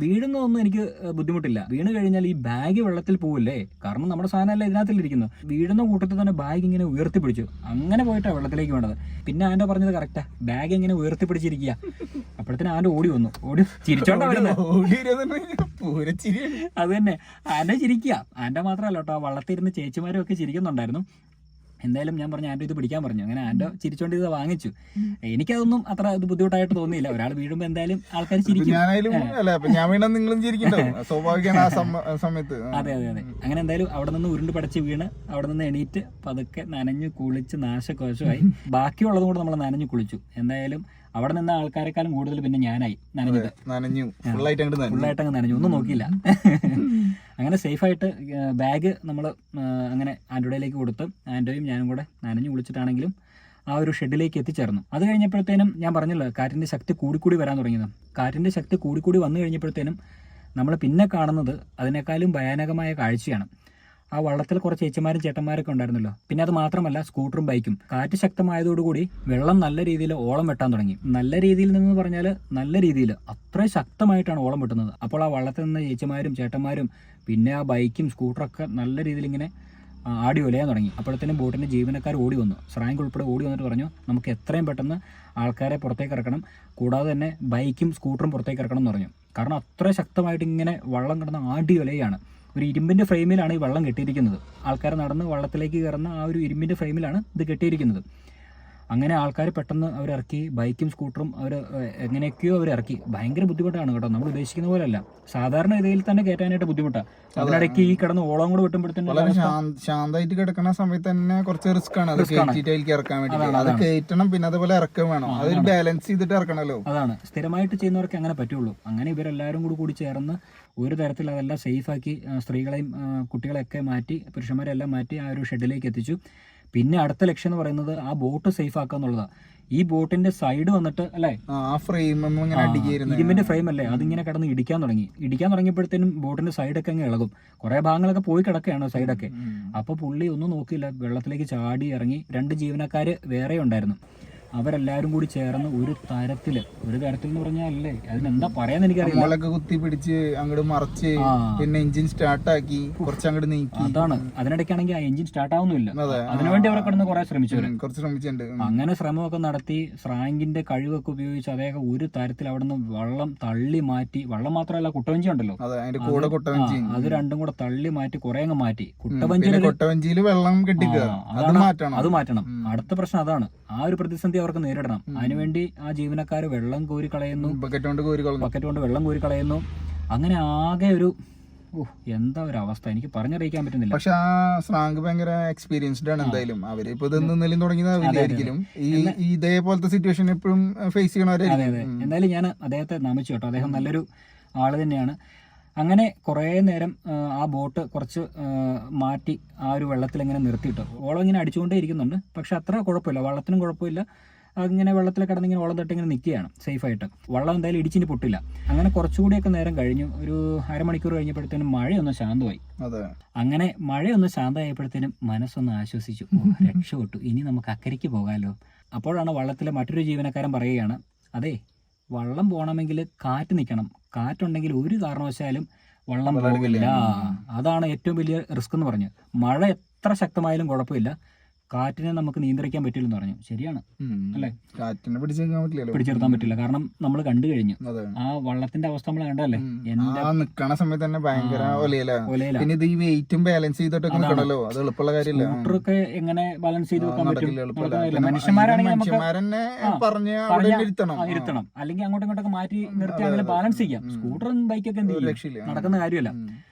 വീഴുന്നതൊന്നും എനിക്ക് ബുദ്ധിമുട്ടില്ല. വീണ് കഴിഞ്ഞാൽ ഈ ബാഗ് വെള്ളത്തിൽ പോവില്ലേ, കാരണം നമ്മുടെ സാധനമല്ല ഇതിനകത്തിലിരിക്കുന്നു. വീഴുന്ന കൂട്ടത്തിൽ തന്നെ ബാഗ് ഇങ്ങനെ ഉയർത്തിപ്പിടിച്ചു. അങ്ങനെ പോയിട്ടാണ് വെള്ളത്തിലേക്ക് വേണ്ടത്. പിന്നെ ആൻ്റെ പറഞ്ഞത് കറക്റ്റാ, ബാഗ് ഇങ്ങനെ ഉയർത്തിപ്പിടിച്ചിരിക്കുക. അപ്പോഴത്തേനും ആൻ്റെ ഓടി ചിരിച്ചോണ്ടാ വരുന്നത്. അത് തന്നെ, ആൻ്റെ ചിരിക്കുക. ആൻ്റെ മാത്രമല്ല കേട്ടോ, വള്ളത്തിരുന്ന് ചേച്ചിമാരും ഒക്കെ ചിരിക്കുന്നുണ്ടായിരുന്നു. എന്തായാലും ഞാൻ പറഞ്ഞു ആൻഡോ ഇത് പിടിക്കാൻ പറഞ്ഞു. അങ്ങനെ ആൻഡോ ചിരിച്ചോണ്ട് ഇത് വാങ്ങിച്ചു. എനിക്കതൊന്നും അത്ര ഇത് ബുദ്ധിമുട്ടായിട്ട് തോന്നിയില്ല. ഒരാൾ വീഴുമ്പോൾ എന്തായാലും ആൾക്കാർ ചിരിക്കും. സമയത്ത് അതെ അതെ അതെ. അങ്ങനെ എന്തായാലും അവിടെ നിന്ന് ഉരുണ്ട് പടച്ച് വീണ് അവിടെ നിന്ന് എണീറ്റ് പതുക്കെ നനഞ്ഞു കുളിച്ച് നാശകോശമായി. ബാക്കിയുള്ളതും കൂടെ നമ്മൾ നനഞ്ഞു കുളിച്ചു. എന്തായാലും അവിടെ നിന്ന ആൾക്കാരെക്കാളും കൂടുതൽ പിന്നെ ഞാനായി നനഞ്ഞു, ഫുള്ളായിട്ട് അങ്ങ് നനഞ്ഞു, ഒന്നും നോക്കിയില്ല. അങ്ങനെ സേഫായിട്ട് ബാഗ് നമ്മൾ അങ്ങനെ ആൻഡ്രോയിലേക്ക് കൊടുത്ത് ആൻഡോയും ഞാനും കൂടെ നനഞ്ഞു കുളിച്ചിട്ടാണെങ്കിലും ആ ഒരു ഷെഡിലേക്ക് എത്തിച്ചേർന്നു. അത് കഴിഞ്ഞപ്പോഴത്തേനും ഞാൻ പറഞ്ഞല്ലോ കാറ്റിൻ്റെ ശക്തി കൂടിക്കൂടി വരാൻ തുടങ്ങിയത്. കാറ്റിൻ്റെ ശക്തി കൂടിക്കൂടി വന്നു കഴിഞ്ഞപ്പോഴത്തേനും നമ്മൾ പിന്നെ കാണുന്നത് അതിനേക്കാളും ഭയാനകമായ കാഴ്ചയാണ്. ആ വള്ളത്തിൽ കുറച്ച് ചേച്ചിമാരും ചേട്ടന്മാരൊക്കെ ഉണ്ടായിരുന്നല്ലോ. പിന്നെ അത് മാത്രമല്ല സ്കൂട്ടറും ബൈക്കും. കാറ്റ് ശക്തമായതോടുകൂടി വെള്ളം നല്ല രീതിയിൽ ഓളം വെട്ടാൻ തുടങ്ങി. നല്ല രീതിയിൽ നിന്ന് പറഞ്ഞാൽ നല്ല രീതിയിൽ അത്ര ശക്തമായിട്ടാണ് ഓളം വെട്ടുന്നത്. അപ്പോൾ ആ വള്ളത്തിൽ നിന്ന് ചേച്ചിമാരും ചേട്ടന്മാരും പിന്നെ ആ ബൈക്കും സ്കൂട്ടറൊക്കെ നല്ല രീതിയിൽ ഇങ്ങനെ ആടി ഒലയാൻ തുടങ്ങി. അപ്പോഴത്തേനും ബോട്ടിൻ്റെ ജീവനക്കാർ ഓടി വന്നു. സ്രാങ്ക് ഉൾപ്പെടെ ഓടി വന്നിട്ട് പറഞ്ഞു നമുക്ക് എത്രയും പെട്ടെന്ന് ആൾക്കാരെ പുറത്തേക്ക് ഇറക്കണം, കൂടാതെ തന്നെ ബൈക്കും സ്കൂട്ടറും പുറത്തേക്ക് ഇറക്കണം എന്ന് പറഞ്ഞു. കാരണം അത്ര ശക്തമായിട്ട് ഇങ്ങനെ വള്ളം കിടന്ന് ആടി ഒലയാണ്. ഒരു ഇരുമ്പിൻ്റെ ഫ്രെയിമിലാണ് ഈ വള്ളം കെട്ടിയിരിക്കുന്നത്. ആൾക്കാർ നടന്ന് വള്ളത്തിലേക്ക് കയറുന്ന ആ ഒരു ഇരുമ്പിൻ്റെ ഫ്രെയിമിലാണ് ഇത് കെട്ടിയിരിക്കുന്നത്. അങ്ങനെ ആൾക്കാർ പെട്ടെന്ന് അവരിറക്കി, ബൈക്കും സ്കൂട്ടറും അവർ എങ്ങനെയൊക്കെയോ അവരിറക്കി. ഭയങ്കര ബുദ്ധിമുട്ടാണ് കേട്ടോ, നമ്മൾ ഉദ്ദേശിക്കുന്ന പോലെയല്ല. സാധാരണ ഇതിൽ തന്നെ കയറ്റാനായിട്ട് ബുദ്ധിമുട്ടാണ്. അതിനിടയ്ക്ക് ഈ കിടന്ന് ഓളം കൂടെ വിട്ടുമ്പോഴത്തേനും ശാന്തമായിട്ട് കിടക്കുന്ന സമയത്ത് തന്നെ കുറച്ച് റിസ്ക് ആണ് അത് ഇറക്കാൻ വേണ്ടി. അത് കയറ്റണം, പിന്നെ അതുപോലെ ഇറക്കം വേണം, അതൊരു ബാലൻസ് ചെയ്തിട്ട് ഇറക്കണല്ലോ. അതാണ് സ്ഥിരമായിട്ട് ചെയ്യുന്നവർക്ക് അങ്ങനെ പറ്റുള്ളൂ. അങ്ങനെ ഇവരെല്ലാവരും കൂടി ചേർന്ന് ഒരു തരത്തിൽ അതെല്ലാം സേഫാക്കി സ്ത്രീകളെയും കുട്ടികളെയൊക്കെ മാറ്റി പുരുഷന്മാരെല്ലാം മാറ്റി ആ ഒരു ഷെഡിലേക്ക് എത്തിച്ചു. പിന്നെ അടുത്ത ലക്ഷ്യം എന്ന് പറയുന്നത് ആ ബോട്ട് സേഫ് ആക്കുക എന്നുള്ളതാണ്. ഈ ബോട്ടിന്റെ സൈഡ് വന്നിട്ട് അല്ലേ ഇരുമ്പിന്റെ ഫ്രെയിം അല്ലേ അതിങ്ങനെ കിടന്ന് ഇടിക്കാൻ തുടങ്ങിയപ്പോഴത്തേനും ബോട്ടിന്റെ സൈഡൊക്കെ അങ്ങ് ഇളകും. കുറെ ഭാഗങ്ങളൊക്കെ പോയി കിടക്കുകയാണ് സൈഡൊക്കെ. അപ്പൊ പുള്ളി ഒന്നും നോക്കിയില്ല, വെള്ളത്തിലേക്ക് ചാടി ഇറങ്ങി. 2 ജീവനക്കാര് വേറെ ഉണ്ടായിരുന്നു. അവരെല്ലാരും കൂടി ചേർന്ന് ഒരു തരത്തിൽ എന്ന് പറഞ്ഞാലേ അതിനെന്താ പറയാന്ന് എനിക്കറിയില്ല, കുത്തി പിടിച്ച് അങ്ങോട്ട് മറച്ച് പിന്നെ എഞ്ചിൻ സ്റ്റാർട്ടാക്കി കുറച്ച് അങ്ങോട്ട് നീക്കി. അതാണ് അതിനിടയ്ക്കാണെങ്കിൽ ആ എഞ്ചിൻ സ്റ്റാർട്ട് ആവുന്നില്ല. അതിനുവേണ്ടി അവരെ കിടന്ന് കുറെ ശ്രമിച്ചിട്ടുണ്ട്. അങ്ങനെ ശ്രമമൊക്കെ നടത്തി സ്രാങ്കിന്റെ കഴിവൊക്കെ ഉപയോഗിച്ച് അദ്ദേഹം ഒരു തരത്തിൽ അവിടെ നിന്ന് വള്ളം തള്ളി മാറ്റി. വള്ളം മാത്രമല്ല കുട്ടവഞ്ചി ഉണ്ടല്ലോ, അത് രണ്ടും കൂടെ തള്ളി മാറ്റി കുറെ അങ്ങ് മാറ്റി. കുട്ടവഞ്ചിയിൽ വെള്ളം കെട്ടിക്കുക, അത് മാറ്റണം. അടുത്ത പ്രശ്നം അതാണ്. ആ ഒരു പ്രതിസന്ധി അവർക്ക് നേരിടണം. അതിനുവേണ്ടി ആ ജീവനക്കാർ വെള്ളം കോരി കളയുന്നു, ബക്കറ്റ് കൊണ്ട് വെള്ളം കോരി കളയുന്നു. അങ്ങനെ ആകെ ഒരു എന്താ ഒരു അവസ്ഥ എനിക്ക് പറഞ്ഞറിയിക്കാൻ പറ്റുന്നില്ല. പക്ഷെ ആ സ്രാങ്ക് ഭയങ്കര എക്സ്പീരിയൻസ്ഡ് ആണ്. എന്തായാലും അവര് ഇപ്പൊ ഇതൊന്നും തുടങ്ങിയതായിരിക്കും ഇതേപോലത്തെ സിറ്റുവേഷൻ എപ്പോഴും ഫേസ് ചെയ്യണവരായിരിക്കും. എന്തായാലും ഞാൻ അദ്ദേഹത്തെ നമിച്ചു കേട്ടോ, അദ്ദേഹം നല്ലൊരു ആള് തന്നെയാണ്. അങ്ങനെ കുറേ നേരം ആ ബോട്ട് കുറച്ച് മാറ്റി ആ ഒരു വെള്ളത്തിൽ ഇങ്ങനെ നിർത്തിയിട്ട് ഓളം ഇങ്ങനെ അടിച്ചുകൊണ്ടേ ഇരിക്കുന്നുണ്ട്. പക്ഷെ അത്ര കുഴപ്പമില്ല, വള്ളത്തിനും കുഴപ്പമില്ല. ഇങ്ങനെ വെള്ളത്തിൽ കിടന്നിങ്ങനെ ഓളം തട്ടി ഇങ്ങനെ നിൽക്കുകയാണ് സേഫായിട്ട്. വള്ളം എന്തായാലും ഇടിച്ചിന് പൊട്ടില്ല. അങ്ങനെ കുറച്ചുകൂടിയൊക്കെ നേരം കഴിഞ്ഞു. ഒരു അരമണിക്കൂർ കഴിഞ്ഞപ്പോഴത്തേനും മഴയൊന്ന് ശാന്തമായി. അങ്ങനെ മഴയൊന്ന് ശാന്തമായപ്പോഴത്തേനും മനസ്സൊന്ന് ആശ്വസിച്ചു. രക്ഷപ്പെട്ടു, ഇനി നമുക്ക് അക്കരയ്ക്ക് പോകാമല്ലോ. അപ്പോഴാണ് വള്ളത്തിലെ മറ്റൊരു ജീവനക്കാരൻ പറയുകയാണ്, അതെ വള്ളം പോകണമെങ്കിൽ കാറ്റ് നിൽക്കണം, കാറ്റുണ്ടെങ്കിൽ ഒരു കാരണവശാലും വള്ളം പോകില്ല. അതാണ് ഏറ്റവും വലിയ റിസ്ക് എന്ന് പറഞ്ഞു. മഴ എത്ര ശക്തമായാലും കുഴപ്പമില്ല, കാറ്റിനെ നമുക്ക് നിയന്ത്രിക്കാൻ പറ്റില്ലെന്ന് പറഞ്ഞു. ശരിയാണ് അല്ലേ, കാറ്റിനെ പിടിച്ചെടുക്കാൻ പറ്റില്ല. കാരണം നമ്മൾ കണ്ടു കഴിഞ്ഞു ആ വള്ളത്തിന്റെ അവസ്ഥ നമ്മൾ കണ്ടല്ലേ. നിക്കണ സമയത്ത് തന്നെ ഭയങ്കര പിന്നെ ഇത് ഈ വെയിറ്റും ബാലൻസ് ചെയ്തിട്ടൊക്കെ നിൽക്കണല്ലോ, അത് എളുപ്പമുള്ള കാര്യമില്ല. സ്കൂട്ടറൊക്കെ എങ്ങനെ ബാലൻസ് ചെയ്ത് വെക്കാൻ പറ്റും? ഇരുത്തണം, അല്ലെങ്കിൽ അങ്ങോട്ടും ഇങ്ങോട്ടൊക്കെ മാറ്റി നിർത്തി അങ്ങനെ ബാലൻസ് ചെയ്യാം. സ്കൂട്ടറും ബൈക്കൊക്കെ എന്ത് ചെയ്യും, നടക്കുന്ന കാര്യമല്ല.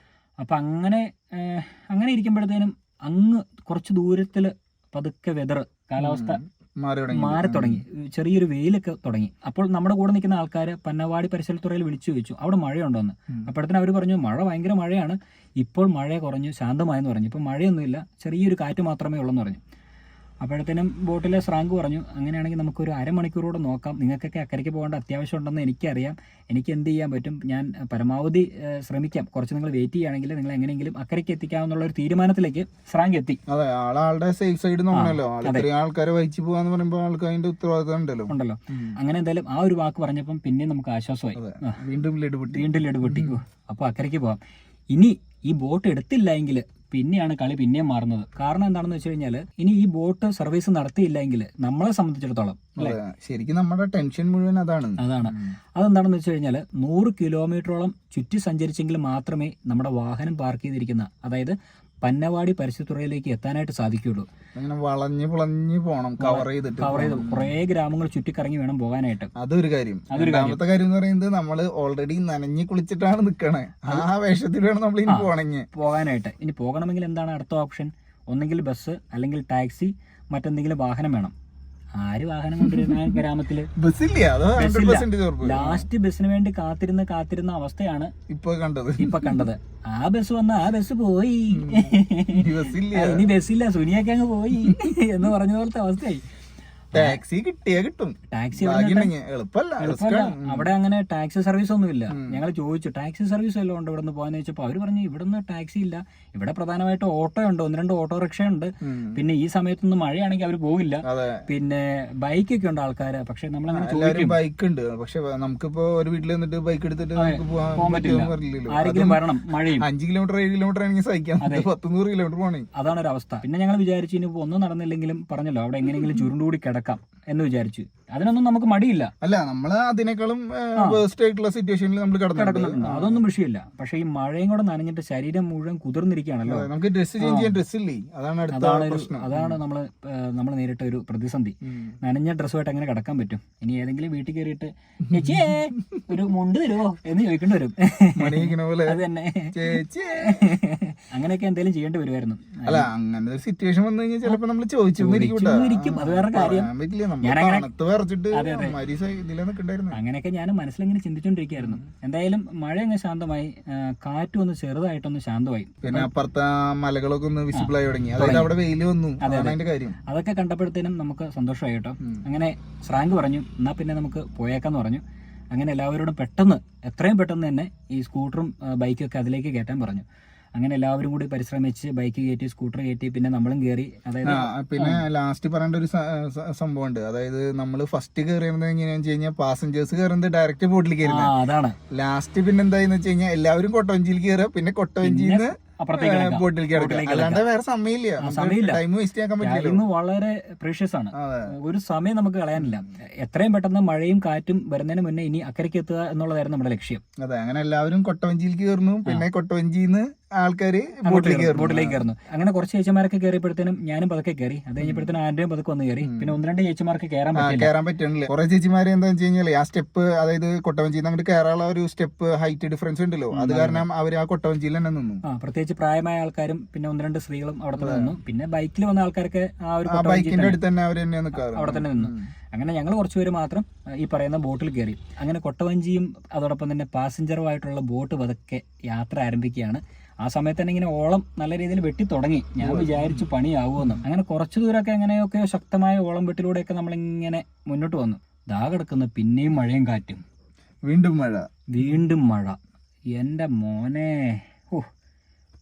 അപ്പൊ അങ്ങനെ ഇരിക്കുമ്പോഴത്തേനും അങ്ങ് കുറച്ച് ദൂരത്തില് പതുക്കെ കാലാവസ്ഥ മാറി തുടങ്ങി, ചെറിയൊരു വെയിലൊക്കെ തുടങ്ങി. അപ്പോൾ നമ്മുടെ കൂടെ നിൽക്കുന്ന ആൾക്കാർ പന്നവാടി പരിസരത്തുറയിൽ വിളിച്ചു ചോദിച്ചു അവിടെ മഴയുണ്ടോന്ന്. അപ്പോഴത്തേനും അവർ പറഞ്ഞു മഴ ഭയങ്കര മഴയാണ്, ഇപ്പോൾ മഴ കുറഞ്ഞു ശാന്തമായെന്ന് പറഞ്ഞു. ഇപ്പം മഴയൊന്നുമില്ല, ചെറിയൊരു കാറ്റ് മാത്രമേ ഉള്ളെന്ന് പറഞ്ഞു. അപ്പോഴത്തേനും ബോട്ടിലെ സ്രാങ്ക് പറഞ്ഞു അങ്ങനെയാണെങ്കിൽ നമുക്കൊരു അരമണിക്കൂറോടെ നോക്കാം, നിങ്ങൾക്കൊക്കെ അക്കരയ്ക്ക് പോകേണ്ട അത്യാവശ്യം ഉണ്ടെന്ന് എനിക്കറിയാം, എനിക്ക് എന്ത് ചെയ്യാൻ പറ്റും, ഞാൻ പരമാവധി ശ്രമിക്കാം, കുറച്ച് നിങ്ങൾ വെയിറ്റ് ചെയ്യുകയാണെങ്കിൽ നിങ്ങൾ എങ്ങനെയെങ്കിലും അക്കരയ്ക്ക് എത്തിക്കാമെന്നുള്ള ഒരു തീരുമാനത്തിലേക്ക് സ്രാങ്ക് എത്തി. അതെ, ആളുടെ സേഫ് സൈഡ് നോക്കണല്ലോ, ആൾക്കാരെ വഹിച്ചു പോകാന്ന് പറയുമ്പോൾ ആൾക്ക് അതിന്റെ ഉത്തരവാദിത്തം ഉണ്ടല്ലോ. അങ്ങനെ എന്തായാലും ആ ഒരു വാക്ക് പറഞ്ഞപ്പം പിന്നെ നമുക്ക് ആശ്വാസമായി. വീണ്ടും ലഡ് പൊട്ടി. അപ്പോൾ അക്കരയ്ക്ക് പോവാം. ഇനി ഈ ബോട്ട് എടുത്തില്ല എങ്കിൽ പിന്നെയാണ് കളി പിന്നെയും മാറുന്നത്. കാരണം എന്താണെന്ന് വെച്ച് കഴിഞ്ഞാൽ ഇനി ഈ ബോട്ട് സർവീസ് നടത്തിയില്ല എങ്കിൽ നമ്മളെ സംബന്ധിച്ചിടത്തോളം ശരിക്കും നമ്മുടെ ടെൻഷൻ മുഴുവൻ അതാണ്. അതെന്താണെന്ന് വെച്ച് കഴിഞ്ഞാൽ 100 കിലോമീറ്ററോളം ചുറ്റി സഞ്ചരിച്ചെങ്കിൽ മാത്രമേ നമ്മുടെ വാഹനം പാർക്ക് ചെയ്തിരിക്കുന്ന, അതായത് പന്നവാടി പരസ്യത്തുറയിലേക്ക് എത്താനായിട്ട് സാധിക്കുകയുള്ളൂ. അങ്ങനെ വളഞ്ഞ് പുളഞ്ഞ് പോകണം, കവർ ചെയ്ത് കുറേ ഗ്രാമങ്ങൾ ചുറ്റിക്കറങ്ങി വേണം പോകാനായിട്ട്. അതൊരു കാര്യം. രണ്ടാമത്തെ കാര്യം എന്ന് പറയുന്നത് നമ്മൾ ഓൾറെഡി നനഞ്ഞ് കുളിച്ചിട്ടാണ് നിക്കണേ, ആ വേഷത്തിൽ വേണം നമ്മൾ ഇനി പോകാനായിട്ട്. ഇനി പോകണമെങ്കിൽ എന്താണ് അടുത്ത ഓപ്ഷൻ? ഒന്നെങ്കിൽ ബസ്, അല്ലെങ്കിൽ ടാക്സി, മറ്റെന്തെങ്കിലും വാഹനം വേണം. ആര് വാഹനം കൊണ്ടിരുന്ന ഗ്രാമത്തില് ലാസ്റ്റ് ബസ്സിന് വേണ്ടി കാത്തിരുന്ന അവസ്ഥയാണ് ഇപ്പൊ കണ്ടത്. ആ ബസ് വന്ന ആ ബസ് പോയി, ഇനി ബസ്സില്ല, സുനിയൊക്കെ അങ്ങ് പോയി എന്ന് പറഞ്ഞ പോലത്തെ അവസ്ഥയായി. ടാക്സി കിട്ടിയാ കിട്ടും, ടാക്സി എളുപ്പമല്ല. അവിടെ അങ്ങനെ ടാക്സി സർവീസ് ഒന്നുമില്ല. ഞങ്ങൾ ചോദിച്ചു ടാക്സി സർവീസ് വല്ലതും ഉണ്ട് ഇവിടെ നിന്ന് പോകാന്ന് ചോദിച്ചപ്പോൾ അവർ പറഞ്ഞു ഇവിടെ നിന്ന് ടാക്സി ഇല്ല, ഇവിടെ പ്രധാനമായിട്ട് ഓട്ടോ ഉണ്ട്, 1-2 ഓട്ടോറിക്ഷ ഉണ്ട്. പിന്നെ ഈ സമയത്തൊന്നും മഴയാണെങ്കിൽ അവർ പോകില്ല. പിന്നെ ബൈക്കൊക്കെ ഉണ്ട് ആൾക്കാര്. പക്ഷെ നമ്മളങ്ങനെ ചോദിക്കും, ബൈക്ക് ഉണ്ട്, പക്ഷെ നമുക്കിപ്പോ ഒരു വീട്ടിൽ നിന്നിട്ട് ബൈക്ക് എടുത്തിട്ട് പോകാൻ പറ്റില്ല. ആരെങ്കിലും വരണം. മഴയും 5 കിലോമീറ്റർ 7 കിലോമീറ്റർ ആണെങ്കിൽ സഹിക്കാം, 100 കിലോമീറ്റർ പോകണേ. അതാണ് ഒരു അവസ്ഥ. പിന്നെ ഞങ്ങൾ വിചാരിച്ചു ഇനി ഒന്നും നടന്നില്ലെങ്കിലും പറഞ്ഞല്ലോ അവിടെ എങ്ങനെയെങ്കിലും ചുരുണ്ടുകൂടി കിടക്കാം എന്ന് വിചാരിച്ചു. അതിനൊന്നും നമുക്ക് മടിയില്ല. അല്ല, നമ്മള് അതിനേക്കാളും വേഴ്സ്റ്റ് ആയിട്ടുള്ള സിറ്റുവേഷനിൽ നമ്മൾ കിടക്കുന്നുണ്ട്, അതൊന്നും വിഷയമില്ല. പക്ഷെ ഈ മഴയും കൂടെ നനഞ്ഞിട്ട് ശരീരം മുഴുവൻ കുതിർന്നിരിക്കുകയാണല്ലോ. നമുക്ക് ഡ്രസ് ചേഞ്ച് ചെയ്യാൻ ഡ്രസ് ഇല്ലേ, അതാണ് നമ്മൾ നേരിട്ട ഒരു പ്രതിസന്ധി. നനഞ്ഞ ഡ്രസ്സുമായിട്ട് എങ്ങനെ കിടക്കാൻ പറ്റും? ഇനി ഏതെങ്കിലും വീട്ടിൽ കയറിയിട്ട് ചേച്ചിയെ ഒരു മുണ്ട് തരുമോ എന്ന് ചോദിക്കേണ്ടി വരും. അത് തന്നെ, അങ്ങനെയൊക്കെ എന്തെങ്കിലും ചെയ്യേണ്ടി വരുമായിരുന്നു. അല്ല, അങ്ങനെ ഒരു സിറ്റുവേഷൻ വന്നു കഴിഞ്ഞാൽ ചിലപ്പോ നമ്മൾ ചോദിച്ചിരിക്കും. അത് വേറെ കാര്യം. അങ്ങനെയൊക്കെ ഞാൻ മനസ്സിലിങ്ങനെ ചിന്തിച്ചോണ്ടിരിക്കുകയായിരുന്നു. എന്തായാലും മഴ അങ്ങ് ശാന്തമായി, കാറ്റും ഒന്ന് ചെറുതായിട്ടൊന്ന് ശാന്തമായി. പിന്നെ അപ്പുറത്തെ മലകളൊക്കെ ഒന്ന് വിസിബിൾ ആയി തുടങ്ങി, അതായത് അവിടെ വെയിൽ വന്നു. കാര്യം അതൊക്കെ കണ്ടപ്പോഴത്തേനും നമുക്ക് സന്തോഷമായി കേട്ടോ. അങ്ങനെ ശ്രാങ്ക് പറഞ്ഞു എന്നാ പിന്നെ നമുക്ക് പോയേക്കാന്ന് പറഞ്ഞു. അങ്ങനെ എല്ലാവരോടും എത്രയും പെട്ടെന്ന് തന്നെ ഈ സ്കൂട്ടറും ബൈക്കും ഒക്കെ അതിലേക്ക് കയറ്റാൻ പറഞ്ഞു. അങ്ങനെ എല്ലാവരും കൂടി പരിശ്രമിച്ച് ബൈക്ക് കയറ്റി, സ്കൂട്ടർ കയറ്റി, പിന്നെ നമ്മളും കയറി. അതായത് പിന്നെ ലാസ്റ്റ് പറയേണ്ട ഒരു സംഭവം ഉണ്ട്. അതായത് നമ്മൾ ഫസ്റ്റ് കയറിയത് എങ്ങനെയാണെന്ന് വെച്ച് കഴിഞ്ഞാൽ പാസഞ്ചേഴ്സ് കയറുന്നത് ഡയറക്റ്റ് ബോട്ടിൽ കയറുന്നത്. അതാണ് ലാസ്റ്റ് പിന്നെ എന്തായെന്ന് വെച്ച് കഴിഞ്ഞാൽ എല്ലാവരും കൊട്ടവഞ്ചിയിൽ കയറുക, പിന്നെ കൊട്ടവഞ്ചിയിൽ നിന്ന് അല്ലാണ്ട് വേറെ സമയമില്ല. ടൈം വേസ്റ്റ് ആക്കാൻ പറ്റില്ല. വളരെ പ്രീഷ്യസ് ആണ്, ഒരു സമയം നമുക്ക് കളയാനില്ല. എത്രയും പെട്ടെന്ന് മഴയും കാറ്റും വരുന്നതിന് മുന്നേ ഇനി അക്കരയ്ക്ക് എത്തുക എന്നുള്ളതായിരുന്നു നമ്മുടെ ലക്ഷ്യം. അതെ, അങ്ങനെ എല്ലാവരും കൊട്ടവഞ്ചിയിൽ കയറുന്നു, പിന്നെ കൊട്ടവഞ്ചിന്ന് ആൾക്കാര് ബോട്ടിലേക്ക് കയറുന്നു. അങ്ങനെ കുറച്ച് ചേച്ചിമാരൊക്കെ കയറിയപ്പോഴത്തേനും ഞാനും പതുക്കെ കയറി. അത് കഴിഞ്ഞപ്പോഴത്തേനും ആന്റെയും പതുക്കെ വന്ന് കയറി. പിന്നെ 1-2 ചേച്ചിമാർക്ക് കയറാൻ പറ്റുന്നില്ല. കുറെ ചേച്ചിമാരെ എന്താ വെച്ച് കഴിഞ്ഞാൽ ആ സ്റ്റെപ്പ്, അതായത് കൊട്ടവഞ്ചിയിൽ അങ്ങോട്ട് കയറാനുള്ള ഒരു സ്റ്റെപ്പ് ഹൈറ്റ് ഡിഫറൻസ് ഉണ്ടല്ലോ, അത് കാരണം അവർ ആ കൊട്ടവഞ്ചിയിൽ തന്നെ നിന്നു. പ്രത്യേകിച്ച് പ്രായമായ ആൾക്കാരും പിന്നെ 1-2 സ്ത്രീകളും അവിടെ തന്നെ നിന്നു. പിന്നെ ബൈക്കിൽ വന്ന ആൾക്കാരൊക്കെ ആ ഒരു ബൈക്കിന്റെ അടുത്ത് തന്നെ അവിടെ തന്നെ നിന്നു. അങ്ങനെ ഞങ്ങൾ കുറച്ചുപേര് മാത്രം ഈ പറയുന്ന ബോട്ടിൽ കയറി. അങ്ങനെ കൊട്ടവഞ്ചിയും അതോടൊപ്പം തന്നെ പാസഞ്ചറുമായിട്ടുള്ള ബോട്ട് പതുക്കെ യാത്ര ആരംഭിക്കുകയാണ്. ആ സമയത്ത് തന്നെ ഇങ്ങനെ ഓളം നല്ല രീതിയിൽ വെട്ടി തുടങ്ങി. ഞാൻ വിചാരിച്ചു പണിയാവുമെന്ന്. അങ്ങനെ കുറച്ചു ദൂരമൊക്കെ എങ്ങനെയൊക്കെ ശക്തമായ ഓളം വെട്ടിലൂടെയൊക്കെ നമ്മളിങ്ങനെ മുന്നോട്ട് വന്നു. ദാ കിടക്കുന്ന പിന്നെയും മഴയും കാറ്റും, വീണ്ടും മഴ. എൻ്റെ മോനെ,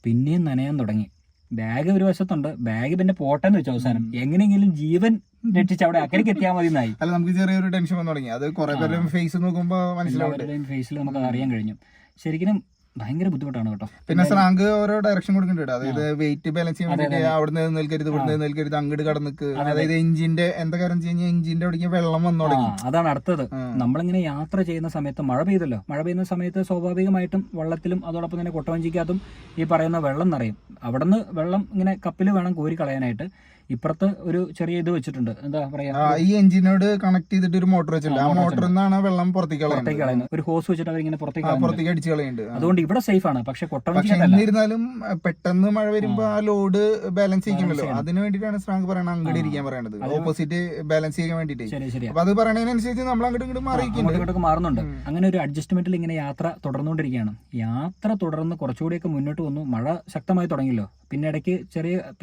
പിന്നെയും നനയാൻ തുടങ്ങി. ബാഗ് ഒരു വശത്തുണ്ട്, ബാഗ് പിന്നെ പോട്ടെന്ന് വെച്ചു. അവസാനം എങ്ങനെയെങ്കിലും ജീവൻ രക്ഷിച്ച് അവിടെ അക്കരയ്ക്ക് എത്തിയാൽ മതി എന്നായി. അല്ല, നമുക്ക് ചെറിയൊരു ടെൻഷൻ വന്നു തുടങ്ങി. അത് കുറെ പേരുടെ ഫേസ് നോക്കുമ്പോൾ മനസ്സിലാവും, ഫേസിൽ നമുക്ക് അറിയാൻ കഴിഞ്ഞു. ശരിക്കും ഭയങ്കര ബുദ്ധിമുട്ടാണ് കേട്ടോ. പിന്നെ സ്രാങ്ക് ഓരോ ഡയറക്ഷൻ കൊടുക്കുന്നുണ്ട്. അതായത് വെയിറ്റ് ബാലൻസ് ചെയ്യാൻ വേണ്ടി അവിടെ നിൽക്കരുത്, ഇവിടെ നിൽക്കരുത്, അങ്ങോട്ട് കടന്നിക്ക്. അതായത് എഞ്ചിന്റെ എന്താ കാര്യം വെച്ച് കഴിഞ്ഞാൽ എഞ്ചിന്റെ അവിടേക്ക് വെള്ളം വന്നു തുടങ്ങി. അതാണ് അടുത്തത്. നമ്മളിങ്ങനെ യാത്ര ചെയ്യുന്ന സമയത്ത് മഴ പെയ്തല്ലോ. മഴ പെയ്യുന്ന സമയത്ത് സ്വാഭാവികമായിട്ടും വെള്ളത്തിലും അതോടൊപ്പം തന്നെ കൊട്ടവഞ്ചിക്കകത്തും ഈ പറയുന്ന വെള്ളം നിറയും. അവിടെ നിന്ന് വെള്ളം ഇങ്ങനെ കപ്പിൽ വേണം കോരി കളയാനായിട്ട്. ഇപ്പുറത്ത് ഒരു ചെറിയ ഇത് വെച്ചിട്ടുണ്ട്, എന്താ പറയാ, ഈ എഞ്ചിനോട് കണക്ട് ചെയ്തിട്ട് ഒരു മോട്ടർ വെച്ചിട്ടുണ്ട്. ആ മോട്ടറിൽ നിന്നാണ് വെള്ളം പുറത്തേക്ക് കളയുന്നത്. ഒരു ഹോസ് വെച്ചിട്ട് അവരിങ്ങനെ പുറത്തേക്ക് അടിച്ചു കളയുന്നുണ്ട്. അതുകൊണ്ട് ഇവിടെ സേഫ് ആണ്. പക്ഷെ എന്നിരുന്നാലും പെട്ടെന്ന് മഴ വരുമ്പോ ആ ലോഡ് ബാലൻസ് ചെയ്യണമല്ലോ, അതിന് വേണ്ടിയിട്ടാണ് സ്രാങ്ക് പറയണത് അങ്ങോട്ട് ഇരിക്കാൻ പറയണത്, ഓപ്പോസിറ്റ് ബാലൻസ് ചെയ്യാൻ വേണ്ടിട്ട്. അപ്പൊ അത് പറയുന്നതിനനുസരിച്ച് നമ്മൾ അങ്ങോട്ട് മാറുന്നുണ്ട്. അങ്ങനെ ഒരു അഡ്ജസ്റ്റ്മെന്റിൽ ഇങ്ങനെ യാത്ര തുടർന്നുകൊണ്ടിരിക്കുകയാണ്. യാത്ര തുടർന്ന് കുറച്ചുകൂടിയൊക്കെ മുന്നോട്ട് വന്നു. മഴ ശക്തമായി തുടങ്ങിയല്ലോ. പിന്നെ ഇടയ്ക്ക്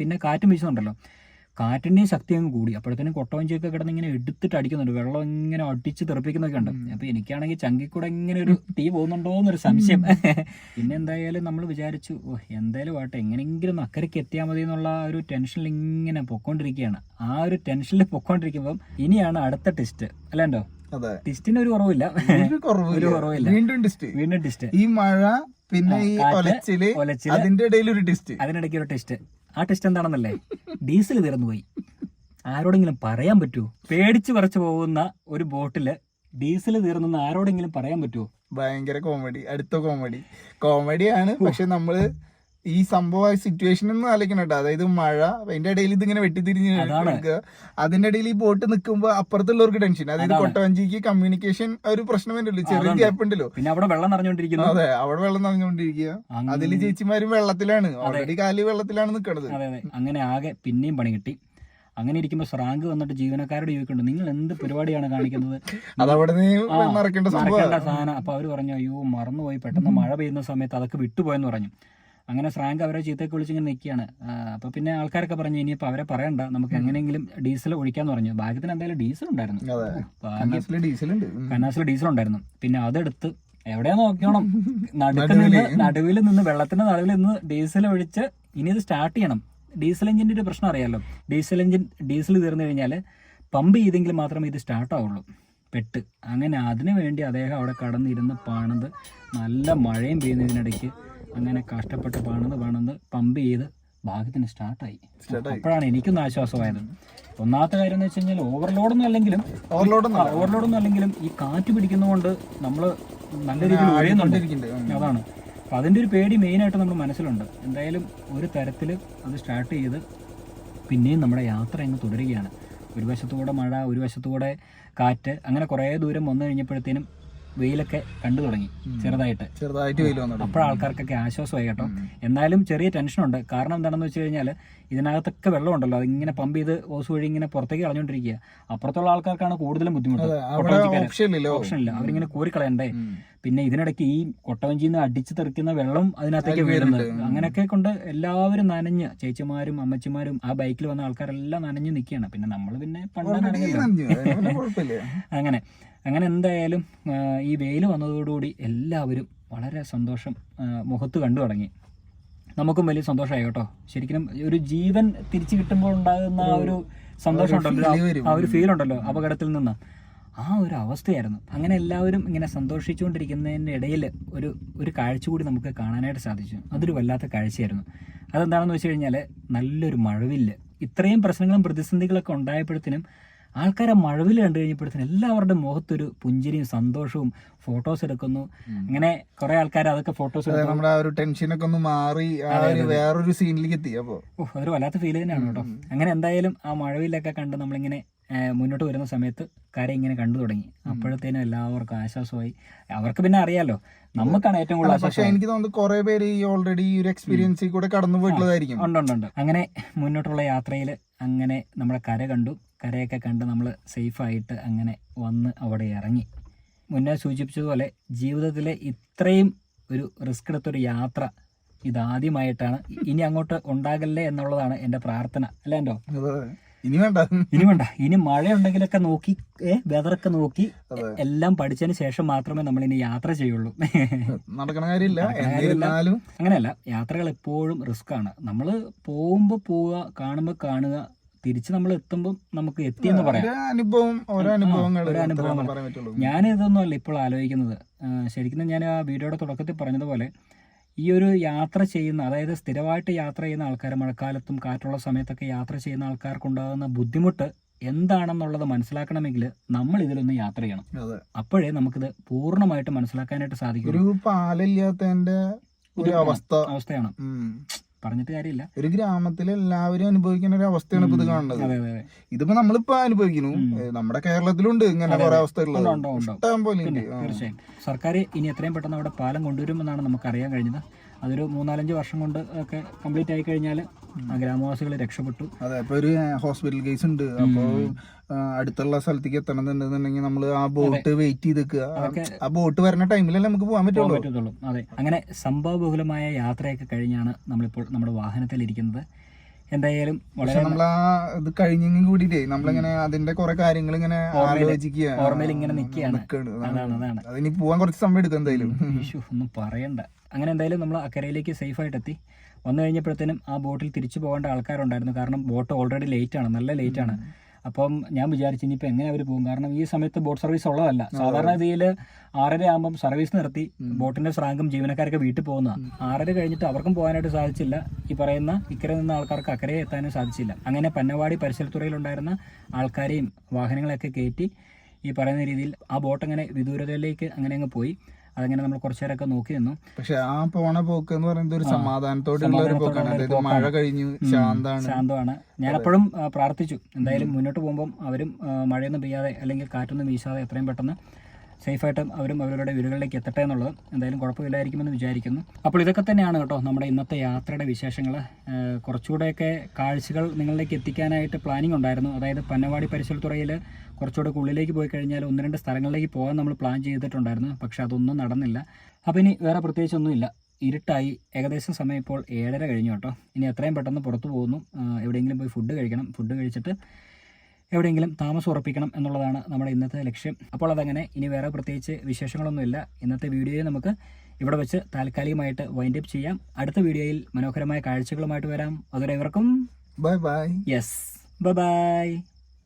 പിന്നെ കാറ്റും വീശുന്നുണ്ടല്ലോ. കാറ്റിൻ്റെയും ശക്തി അങ്ങ് കൂടി. അപ്പോഴത്തേനും കൊട്ടവഞ്ചിയൊക്കെ കിടന്ന് ഇങ്ങനെ എടുത്തിട്ട് അടിക്കുന്നുണ്ട്. വെള്ളം ഇങ്ങനെ അടിച്ച് തെറിപ്പിക്കുന്നൊക്കെ ഉണ്ട്. അപ്പൊ എനിക്കാണെങ്കിൽ ചങ്കിക്കൂടെ ഇങ്ങനെ ഒരു തീ പോകുന്നുണ്ടോ എന്നൊരു സംശയം. പിന്നെ എന്തായാലും നമ്മൾ വിചാരിച്ചു എന്തായാലും ആട്ടെ, എങ്ങനെയെങ്കിലും അക്കരയ്ക്ക് എത്തിയാൽ മതി എന്നുള്ള ഒരു ടെൻഷനിൽ ഇങ്ങനെ പൊക്കോണ്ടിരിക്കുകയാണ്. ആ ഒരു ടെൻഷനിൽ പൊക്കോണ്ടിരിക്കുമ്പോൾ ഇനിയാണ് അടുത്ത ടെസ്റ്റ് അല്ലല്ലോ. ടെസ്റ്റിന് ഒരു കുറവില്ല. വീണ്ടും ടെസ്റ്റ്. ഈ മഴ പിന്നെ ഈ ഒലച്ചില്, അതിന്റെ ഇടയിൽ ഒരു ടെസ്റ്റ്. അതിനിടയ്ക്ക് ഒരു ടെസ്റ്റ്. ആ ടെസ്റ്റ് എന്താണെന്നല്ലേ, ഡീസൽ തീർന്നു പോയി. ആരോടെങ്കിലും പറയാൻ പറ്റുമോ? പേടിച്ച് പറിച്ചു പോകുന്ന ഒരു ബോട്ടില് ഡീസൽ തീർന്നെന്ന് ആരോടെങ്കിലും പറയാൻ പറ്റുമോ? ഭയങ്കര കോമഡി. അടുത്ത കോമഡിയാണ്. പക്ഷെ നമ്മള് ഈ സംഭവ സിറ്റുവേഷൻ ഒന്നും ആലോചിക്കണം കേട്ടോ. അതായത് മഴ, അതിന്റെ ഇടയിൽ ഇതിങ്ങനെ വെട്ടിത്തിരിഞ്ഞ് നിൽക്കുക, അതിന്റെ ഇടയിൽ ഈ ബോട്ട് നിൽക്കുമ്പോ അപ്പുറത്തുള്ളവർക്ക് ടെൻഷൻ. അതായത് കൊട്ടവഞ്ചിക്ക് കമ്മ്യൂണിക്കേഷൻ ഒരു പ്രശ്നം ഉണ്ടല്ലോ, ചെറിയ ഗ്യാപ്പ് ഉണ്ടല്ലോ. പിന്നെ അവിടെ വെള്ളം നിറഞ്ഞോണ്ടിരിക്കുന്നു. അതെ, അവിടെ വെള്ളം നിറഞ്ഞുകൊണ്ടിരിക്കുക. അതില് ചേച്ചിമാരും വെള്ളത്തിലാണ്, ഓൾറെഡി കാല് വെള്ളത്തിലാണ് നിൽക്കണത്. അതെ അതെ. അങ്ങനെ ആകെ പിന്നെയും പണി കിട്ടി. അങ്ങനെ ഇരിക്കുമ്പോൾ സ്രാങ്ക് വന്നിട്ട് ജീവനക്കാരോട് ചോദിക്കുന്നുണ്ട്, നിങ്ങൾ എന്ത് പരിപാടിയാണ് കാണിക്കുന്നത്, അതവിടെ നടക്കേണ്ട സാധനം. അപ്പൊ അവര് പറഞ്ഞു, അയ്യോ മറന്നുപോയി, പെട്ടെന്ന് മഴ പെയ്യുന്ന സമയത്ത് അതൊക്കെ വിട്ടുപോയെന്ന് പറഞ്ഞു. അങ്ങനെ സ്രാങ്ക് അവരെ ചീത്തയൊക്കെ വിളിച്ചിങ്ങനെ നിൽക്കുകയാണ്. അപ്പൊ പിന്നെ ആൾക്കാരൊക്കെ പറഞ്ഞു, ഇനിയിപ്പോൾ അവരെ പറയണ്ട, നമുക്ക് എങ്ങനെയെങ്കിലും ഡീസൽ ഒഴിക്കാന്ന് പറഞ്ഞു. ഭാഗ്യത്തിന് എന്തായാലും ഡീസൽ ഉണ്ടായിരുന്നു, കന്നാസിൽ ഡീസൽ ഉണ്ടായിരുന്നു. പിന്നെ അതെടുത്ത് എവിടെയാ നോക്കണം, നടുവിൽ നിന്ന് വെള്ളത്തിന്റെ നടുവിൽ നിന്ന് ഡീസൽ ഒഴിച്ച് ഇനി ഇത് സ്റ്റാർട്ട് ചെയ്യണം. ഡീസൽ എഞ്ചിൻ്റെ ഒരു പ്രശ്നം അറിയാമല്ലോ, ഡീസൽ തീർന്നു കഴിഞ്ഞാൽ പമ്പ് ചെയ്തെങ്കിൽ മാത്രമേ ഇത് സ്റ്റാർട്ടാവുള്ളൂ. പെട്ട് അങ്ങനെ അതിനു വേണ്ടി അദ്ദേഹം അവിടെ കടന്നിരുന്ന് പണിത്, നല്ല മഴയും പെയ്യുന്നതിനിടയ്ക്ക് അങ്ങനെ കഷ്ടപ്പെട്ട് പണിത് പമ്പ് ചെയ്ത് ഭാഗ്യത്തിന് സ്റ്റാർട്ടായി. അപ്പോഴാണ് എനിക്കൊന്ന് ആശ്വാസമായത്. ഒന്നാമത്തെ കാര്യം എന്ന് വെച്ച് കഴിഞ്ഞാൽ ഓവർലോഡൊന്നും അല്ലെങ്കിലും ഈ കാറ്റ് പിടിക്കുന്നതുകൊണ്ട് നമ്മൾ നല്ല രീതിയിൽ ഒഴിയുന്നുണ്ട്. അതാണ്. അപ്പോൾ അതിൻ്റെ ഒരു പേടി മെയിനായിട്ട് നമ്മുടെ മനസ്സിലുണ്ട്. എന്തായാലും ഒരു തരത്തിൽ അത് സ്റ്റാർട്ട് ചെയ്ത് പിന്നെയും നമ്മുടെ യാത്ര അങ്ങ് തുടരുകയാണ്. ഒരു വശത്തുകൂടെ മഴ, ഒരു വശത്തുകൂടെ കാറ്റ്, അങ്ങനെ കുറേ ദൂരം വന്നു കഴിഞ്ഞപ്പോഴത്തേനും വെയിലൊക്കെ കണ്ടു തുടങ്ങി, ചെറുതായിട്ട് വെയിൽ വന്നു. അപ്പോൾ ആൾക്കാർക്കൊക്കെ ആശ്വാസമായി കേട്ടോ. എന്നാലും ചെറിയ ടെൻഷനുണ്ട്. കാരണം എന്താണെന്ന് വെച്ച് കഴിഞ്ഞാൽ ഇതിനകത്തൊക്കെ വെള്ളമുണ്ടല്ലോ, അതിങ്ങനെ പമ്പ് ചെയ്ത് ഓസ് വഴി ഇങ്ങനെ പുറത്തേക്ക് കളഞ്ഞുകൊണ്ടിരിക്കുക. അപ്പുറത്തുള്ള ആൾക്കാർക്കാണ് കൂടുതലും ബുദ്ധിമുട്ട്. ഓപ്ഷനില്ല, അവരിങ്ങനെ കോരിക്കളയണ്ടേ. പിന്നെ ഇതിനിടയ്ക്ക് ഈ കൊട്ടവഞ്ചിയിൽ നിന്ന് അടിച്ചു തെറിക്കുന്ന വെള്ളം അതിനകത്തേക്ക് വീഴുന്നത്. അങ്ങനെയൊക്കെ കൊണ്ട് എല്ലാവരും നനഞ്ഞ്, ചേച്ചിമാരും അമ്മച്ചിമാരും ആ ബൈക്കിൽ വന്ന ആൾക്കാരെല്ലാം നനഞ്ഞ് നിൽക്കുകയാണ്. പിന്നെ നമ്മൾ പിന്നെ അങ്ങനെ എന്തായാലും ഈ വെയിൽ വന്നതോടുകൂടി എല്ലാവരും വളരെ സന്തോഷം മുഖത്ത് കണ്ടു തുടങ്ങി. നമുക്കും വലിയ സന്തോഷമായി കേട്ടോ. ശരിക്കും ഒരു ജീവൻ തിരിച്ചു കിട്ടുമ്പോൾ ഉണ്ടാകുന്ന ആ ഒരു സന്തോഷം ഉണ്ടല്ലോ, ആ ഒരു ഫീൽ ഉണ്ടല്ലോ അപകടത്തിൽ നിന്ന്, ആ ഒരു അവസ്ഥയായിരുന്നു. അങ്ങനെ എല്ലാവരും ഇങ്ങനെ സന്തോഷിച്ചുകൊണ്ടിരിക്കുന്നതിൻ്റെ ഇടയിൽ ഒരു കാഴ്ച കൂടി നമുക്ക് കാണാനായിട്ട് സാധിച്ചു. അതൊരു വല്ലാത്ത കാഴ്ചയായിരുന്നു. അതെന്താണെന്ന് വെച്ച് കഴിഞ്ഞാൽ നല്ലൊരു മഴവില്ല്. ഇത്രയും പ്രശ്നങ്ങളും പ്രതിസന്ധികളൊക്കെ ഉണ്ടായപ്പോഴത്തേനും ആൾക്കാരെ മഴവിൽ കണ്ടു കഴിഞ്ഞപ്പോഴത്തേനും എല്ലാവരുടെ മുഖത്തൊരു പുഞ്ചിരിയും സന്തോഷവും, ഫോട്ടോസ് എടുക്കുന്നു. അങ്ങനെ കുറെ ആൾക്കാർ അതൊക്കെ ഫോട്ടോസ് എടുക്കും. നമ്മുടെ ആ ഒരു ടെൻഷനൊക്കെ ഒന്ന് മാറി വേറൊരു സീനിലേക്ക് എത്തി. അപ്പോൾ അതൊരു വല്ലാത്ത ഫീൽ തന്നെയാണ് കേട്ടോ. അങ്ങനെ എന്തായാലും ആ മഴവിലൊക്കെ കണ്ട് നമ്മളിങ്ങനെ മുന്നോട്ട് വരുന്ന സമയത്ത് കര ഇങ്ങനെ കണ്ടു തുടങ്ങി. അപ്പോഴത്തേനും എല്ലാവർക്കും ആശ്വാസമായി. അവർക്ക് പിന്നെ അറിയാലോ, നമുക്കാണ് ഏറ്റവും കൂടുതൽ. പക്ഷെ എനിക്ക് തോന്നുന്നു കുറെ പേര് ഓൾറെഡി ഈ ഒരു എക്സ്പീരിയൻസിൽ കൂടെ കടന്നു പോയിട്ടുള്ളതായിരിക്കും. ഉണ്ട്. അങ്ങനെ മുന്നോട്ടുള്ള യാത്രയിൽ അങ്ങനെ നമ്മളെ കര കണ്ടു. കരയൊക്കെ കണ്ട് നമ്മൾ സേഫായിട്ട് അങ്ങനെ വന്ന് അവിടെ ഇറങ്ങി. മുന്നേ സൂചിപ്പിച്ചതുപോലെ ജീവിതത്തിലെ ഇത്രയും ഒരു റിസ്ക് എടുത്തൊരു യാത്ര ഇതാദ്യമായിട്ടാണ്. ഇനി അങ്ങോട്ട് ഉണ്ടാകല്ലേ എന്നുള്ളതാണ് എൻ്റെ പ്രാർത്ഥന. അല്ലേ എന്തോ? ഇനി വേണ്ട. ഇനി മഴ ഉണ്ടെങ്കിലൊക്കെ നോക്കി, വെതറൊക്കെ നോക്കി എല്ലാം പഠിച്ചതിന് ശേഷം മാത്രമേ നമ്മൾ ഇനി യാത്ര ചെയ്യുള്ളൂ. നടക്കണ കാര്യമില്ല. അങ്ങനെയല്ല, യാത്രകൾ എപ്പോഴും റിസ്ക് ആണ്. നമ്മൾ പോകുമ്പോൾ പോവുക, കാണുമ്പോൾ കാണുക, തിരിച്ച് നമ്മൾ എത്തുമ്പോൾ നമുക്ക് എത്തിയെന്ന് പറയാം. അനുഭവങ്ങൾ. ഞാനിതൊന്നും അല്ല ഇപ്പോൾ ആലോചിക്കുന്നത്. ശരിക്കും ഞാൻ ആ വീഡിയോയുടെ തുടക്കത്തിൽ പറഞ്ഞതുപോലെ ഈ ഒരു യാത്ര ചെയ്യുന്ന, അതായത് സ്ഥിരമായിട്ട് യാത്ര ചെയ്യുന്ന ആൾക്കാർ, മഴക്കാലത്തും കാറ്റുള്ള സമയത്തൊക്കെ യാത്ര ചെയ്യുന്ന ആൾക്കാർക്കുണ്ടാകുന്ന ബുദ്ധിമുട്ട് എന്താണെന്നുള്ളത് മനസ്സിലാക്കണമെങ്കിൽ നമ്മൾ ഇതിലൊന്ന് യാത്ര ചെയ്യണം. അപ്പോഴേ നമുക്കിത് പൂർണ്ണമായിട്ട് മനസ്സിലാക്കാനായിട്ട് സാധിക്കും. ഒരു പാലില്ലാത്തതിന്റെ ഒരു അവസ്ഥയാണ്, പറഞ്ഞിട്ട് കാര്യമില്ല. ഒരു ഗ്രാമത്തിൽ എല്ലാവരും അനുഭവിക്കുന്ന ഒരു അവസ്ഥയാണ് ഇപ്പൊ ഇത് കാണുന്നത്. ഇതിപ്പോ നമ്മളിപ്പോ അനുഭവിക്കുന്നു. നമ്മുടെ കേരളത്തിലുണ്ട് ഇങ്ങനെ കുറെ അവസ്ഥകൾ. തീർച്ചയായും സർക്കാർ ഇനി എത്രയും പെട്ടെന്ന് അവിടെ പാലം കൊണ്ടുവരുമെന്നാണ് നമുക്ക് അറിയാൻ കഴിഞ്ഞത്. അതൊരു 3-4 വർഷം കൊണ്ട് ഒക്കെ കംപ്ലീറ്റ് ആയി കഴിഞ്ഞാൽ ഗ്രാമവാസികൾ രക്ഷപ്പെട്ടു. അതെ, ഇപ്പൊ ഒരു ഹോസ്പിറ്റൽ കേസ് ഉണ്ട്. അപ്പൊ അടുത്തുള്ള സ്ഥലത്തേക്ക് എത്തണമെന്നുണ്ടെന്നുണ്ടെങ്കിൽ നമ്മൾ ആ ബോട്ട് വെയിറ്റ് ചെയ്ത് ആ ബോട്ട് വരുന്ന ടൈമിലല്ലേ നമുക്ക് പോകാൻ പറ്റുള്ളൂ. അതെ, അങ്ങനെ സംഭവബഹുലമായ യാത്രയൊക്കെ കഴിഞ്ഞാണ് നമ്മളിപ്പോൾ നമ്മുടെ വാഹനത്തിലിരിക്കുന്നത്. എന്തായാലും വളരെ ഇത് കഴിഞ്ഞെങ്കിൽ കൂടിയിട്ടേ നമ്മളിങ്ങനെ അതിന്റെ കുറെ കാര്യങ്ങൾ ഇങ്ങനെ ആലോചിക്കുക, ഓർമ്മയിൽ ഇങ്ങനെ നിൽക്കുകയാണ്. അതിന് പോകാൻ കുറച്ച് സമയം എടുക്കും എന്തായാലും. ഒന്നും പറയണ്ട. അങ്ങനെ എന്തായാലും നമ്മൾ അക്കരയിലേക്ക് സേഫായിട്ട് എത്തി. വന്നു കഴിഞ്ഞപ്പോഴത്തേനും ആ ബോട്ടിൽ തിരിച്ചു പോകേണ്ട ആൾക്കാരുണ്ടായിരുന്നു. കാരണം ബോട്ട് ഓൾറെഡി ലേറ്റാണ്, നല്ല ലേറ്റാണ്. അപ്പം ഞാൻ വിചാരിച്ചു ഇനിയിപ്പോൾ എങ്ങനെ അവർ പോകും. കാരണം ഈ സമയത്ത് ബോട്ട് സർവീസ് ഉള്ളതല്ല. സാധാരണ രീതിയിൽ 6:30 ആകുമ്പം സർവീസ് നിർത്തി ബോട്ടിന്റെ ശ്രാങ്കും ജീവനക്കാരൊക്കെ വീട്ടിൽ പോകുന്നതാണ്. 6:30 കഴിഞ്ഞിട്ട് അവർക്കും പോകാനായിട്ട് സാധിച്ചില്ല. ഈ പറയുന്ന ഇക്കരെ നിന്ന ആൾക്കാർക്ക് അക്കരെ എത്താനും സാധിച്ചില്ല. അങ്ങനെ പന്നവാടി പരിസരത്തുറയിലുണ്ടായിരുന്ന ആൾക്കാരെയും വാഹനങ്ങളെയൊക്കെ കയറ്റി ഈ പറയുന്ന രീതിയിൽ ആ ബോട്ട് അങ്ങനെ വിദൂരതയിലേക്ക് അങ്ങനെ അങ്ങ് പോയി. അതങ്ങനെ നമ്മൾ കുറച്ചു നേരമൊക്കെ നോക്കി നിന്നു. പക്ഷെ ആ പോണ പോക്ക് എന്ന് പറയുന്നത് ഒരു സമാധാനത്തോടെയുള്ള ഒരു പോക്കാണ്. അതായത് മഴ കഴിഞ്ഞു, ശാന്തമാണ്. ഞാനെപ്പോഴും പ്രാർത്ഥിച്ചു എന്തായാലും മുന്നോട്ട് പോകുമ്പം അവരും മഴയൊന്നും പെയ്യാതെ അല്ലെങ്കിൽ കാറ്റൊന്നും വീശാതെ എത്രയും പെട്ടെന്ന് സേഫായിട്ട് അവരും അവരുടെ വീടുകളിലേക്ക് എത്തട്ടെ എന്നുള്ളത്. എന്തായാലും കുഴപ്പമില്ലായിരിക്കുമെന്ന് വിചാരിക്കുന്നു. അപ്പോൾ ഇതൊക്കെ തന്നെയാണ് കേട്ടോ നമ്മുടെ ഇന്നത്തെ യാത്രയുടെ വിശേഷങ്ങൾ. കുറച്ചുകൂടെയൊക്കെ കാഴ്ചകൾ നിങ്ങളിലേക്ക് എത്തിക്കാനായിട്ട് പ്ലാനിങ് ഉണ്ടായിരുന്നു. അതായത് പന്നവാടി പരിസരത്തുറയിൽ കുറച്ചുകൂടെ ഉള്ളിലേക്ക് പോയി കഴിഞ്ഞാൽ 1-2 സ്ഥലങ്ങളിലേക്ക് പോകാൻ നമ്മൾ പ്ലാൻ ചെയ്തിട്ടുണ്ടായിരുന്നു. പക്ഷെ അതൊന്നും നടന്നില്ല. അപ്പോൾ ഇനി വേറെ പ്രത്യേകിച്ചൊന്നുമില്ല. ഇരുട്ടായി, ഏകദേശം സമയം ഇപ്പോൾ 7:30 കഴിഞ്ഞു കേട്ടോ. ഇനി എത്രയും പെട്ടെന്ന് പുറത്തു പോകുന്നു. എവിടെയെങ്കിലും പോയി ഫുഡ് കഴിക്കണം. ഫുഡ് കഴിച്ചിട്ട് എവിടെയെങ്കിലും താമസം ഉറപ്പിക്കണം എന്നുള്ളതാണ് നമ്മുടെ ഇന്നത്തെ ലക്ഷ്യം. അപ്പോൾ അതങ്ങനെ, ഇനി വേറെ പ്രത്യേകിച്ച് വിശേഷങ്ങളൊന്നുമില്ല. ഇന്നത്തെ വീഡിയോയെ നമുക്ക് ഇവിടെ വെച്ച് താൽക്കാലികമായിട്ട് വൈൻഡ് അപ്പ് ചെയ്യാം. അടുത്ത വീഡിയോയിൽ മനോഹരമായ കാഴ്ചകളുമായിട്ട് വരാം. അതുവരെ ഇവർക്കും bye bye. Yes, bye bye.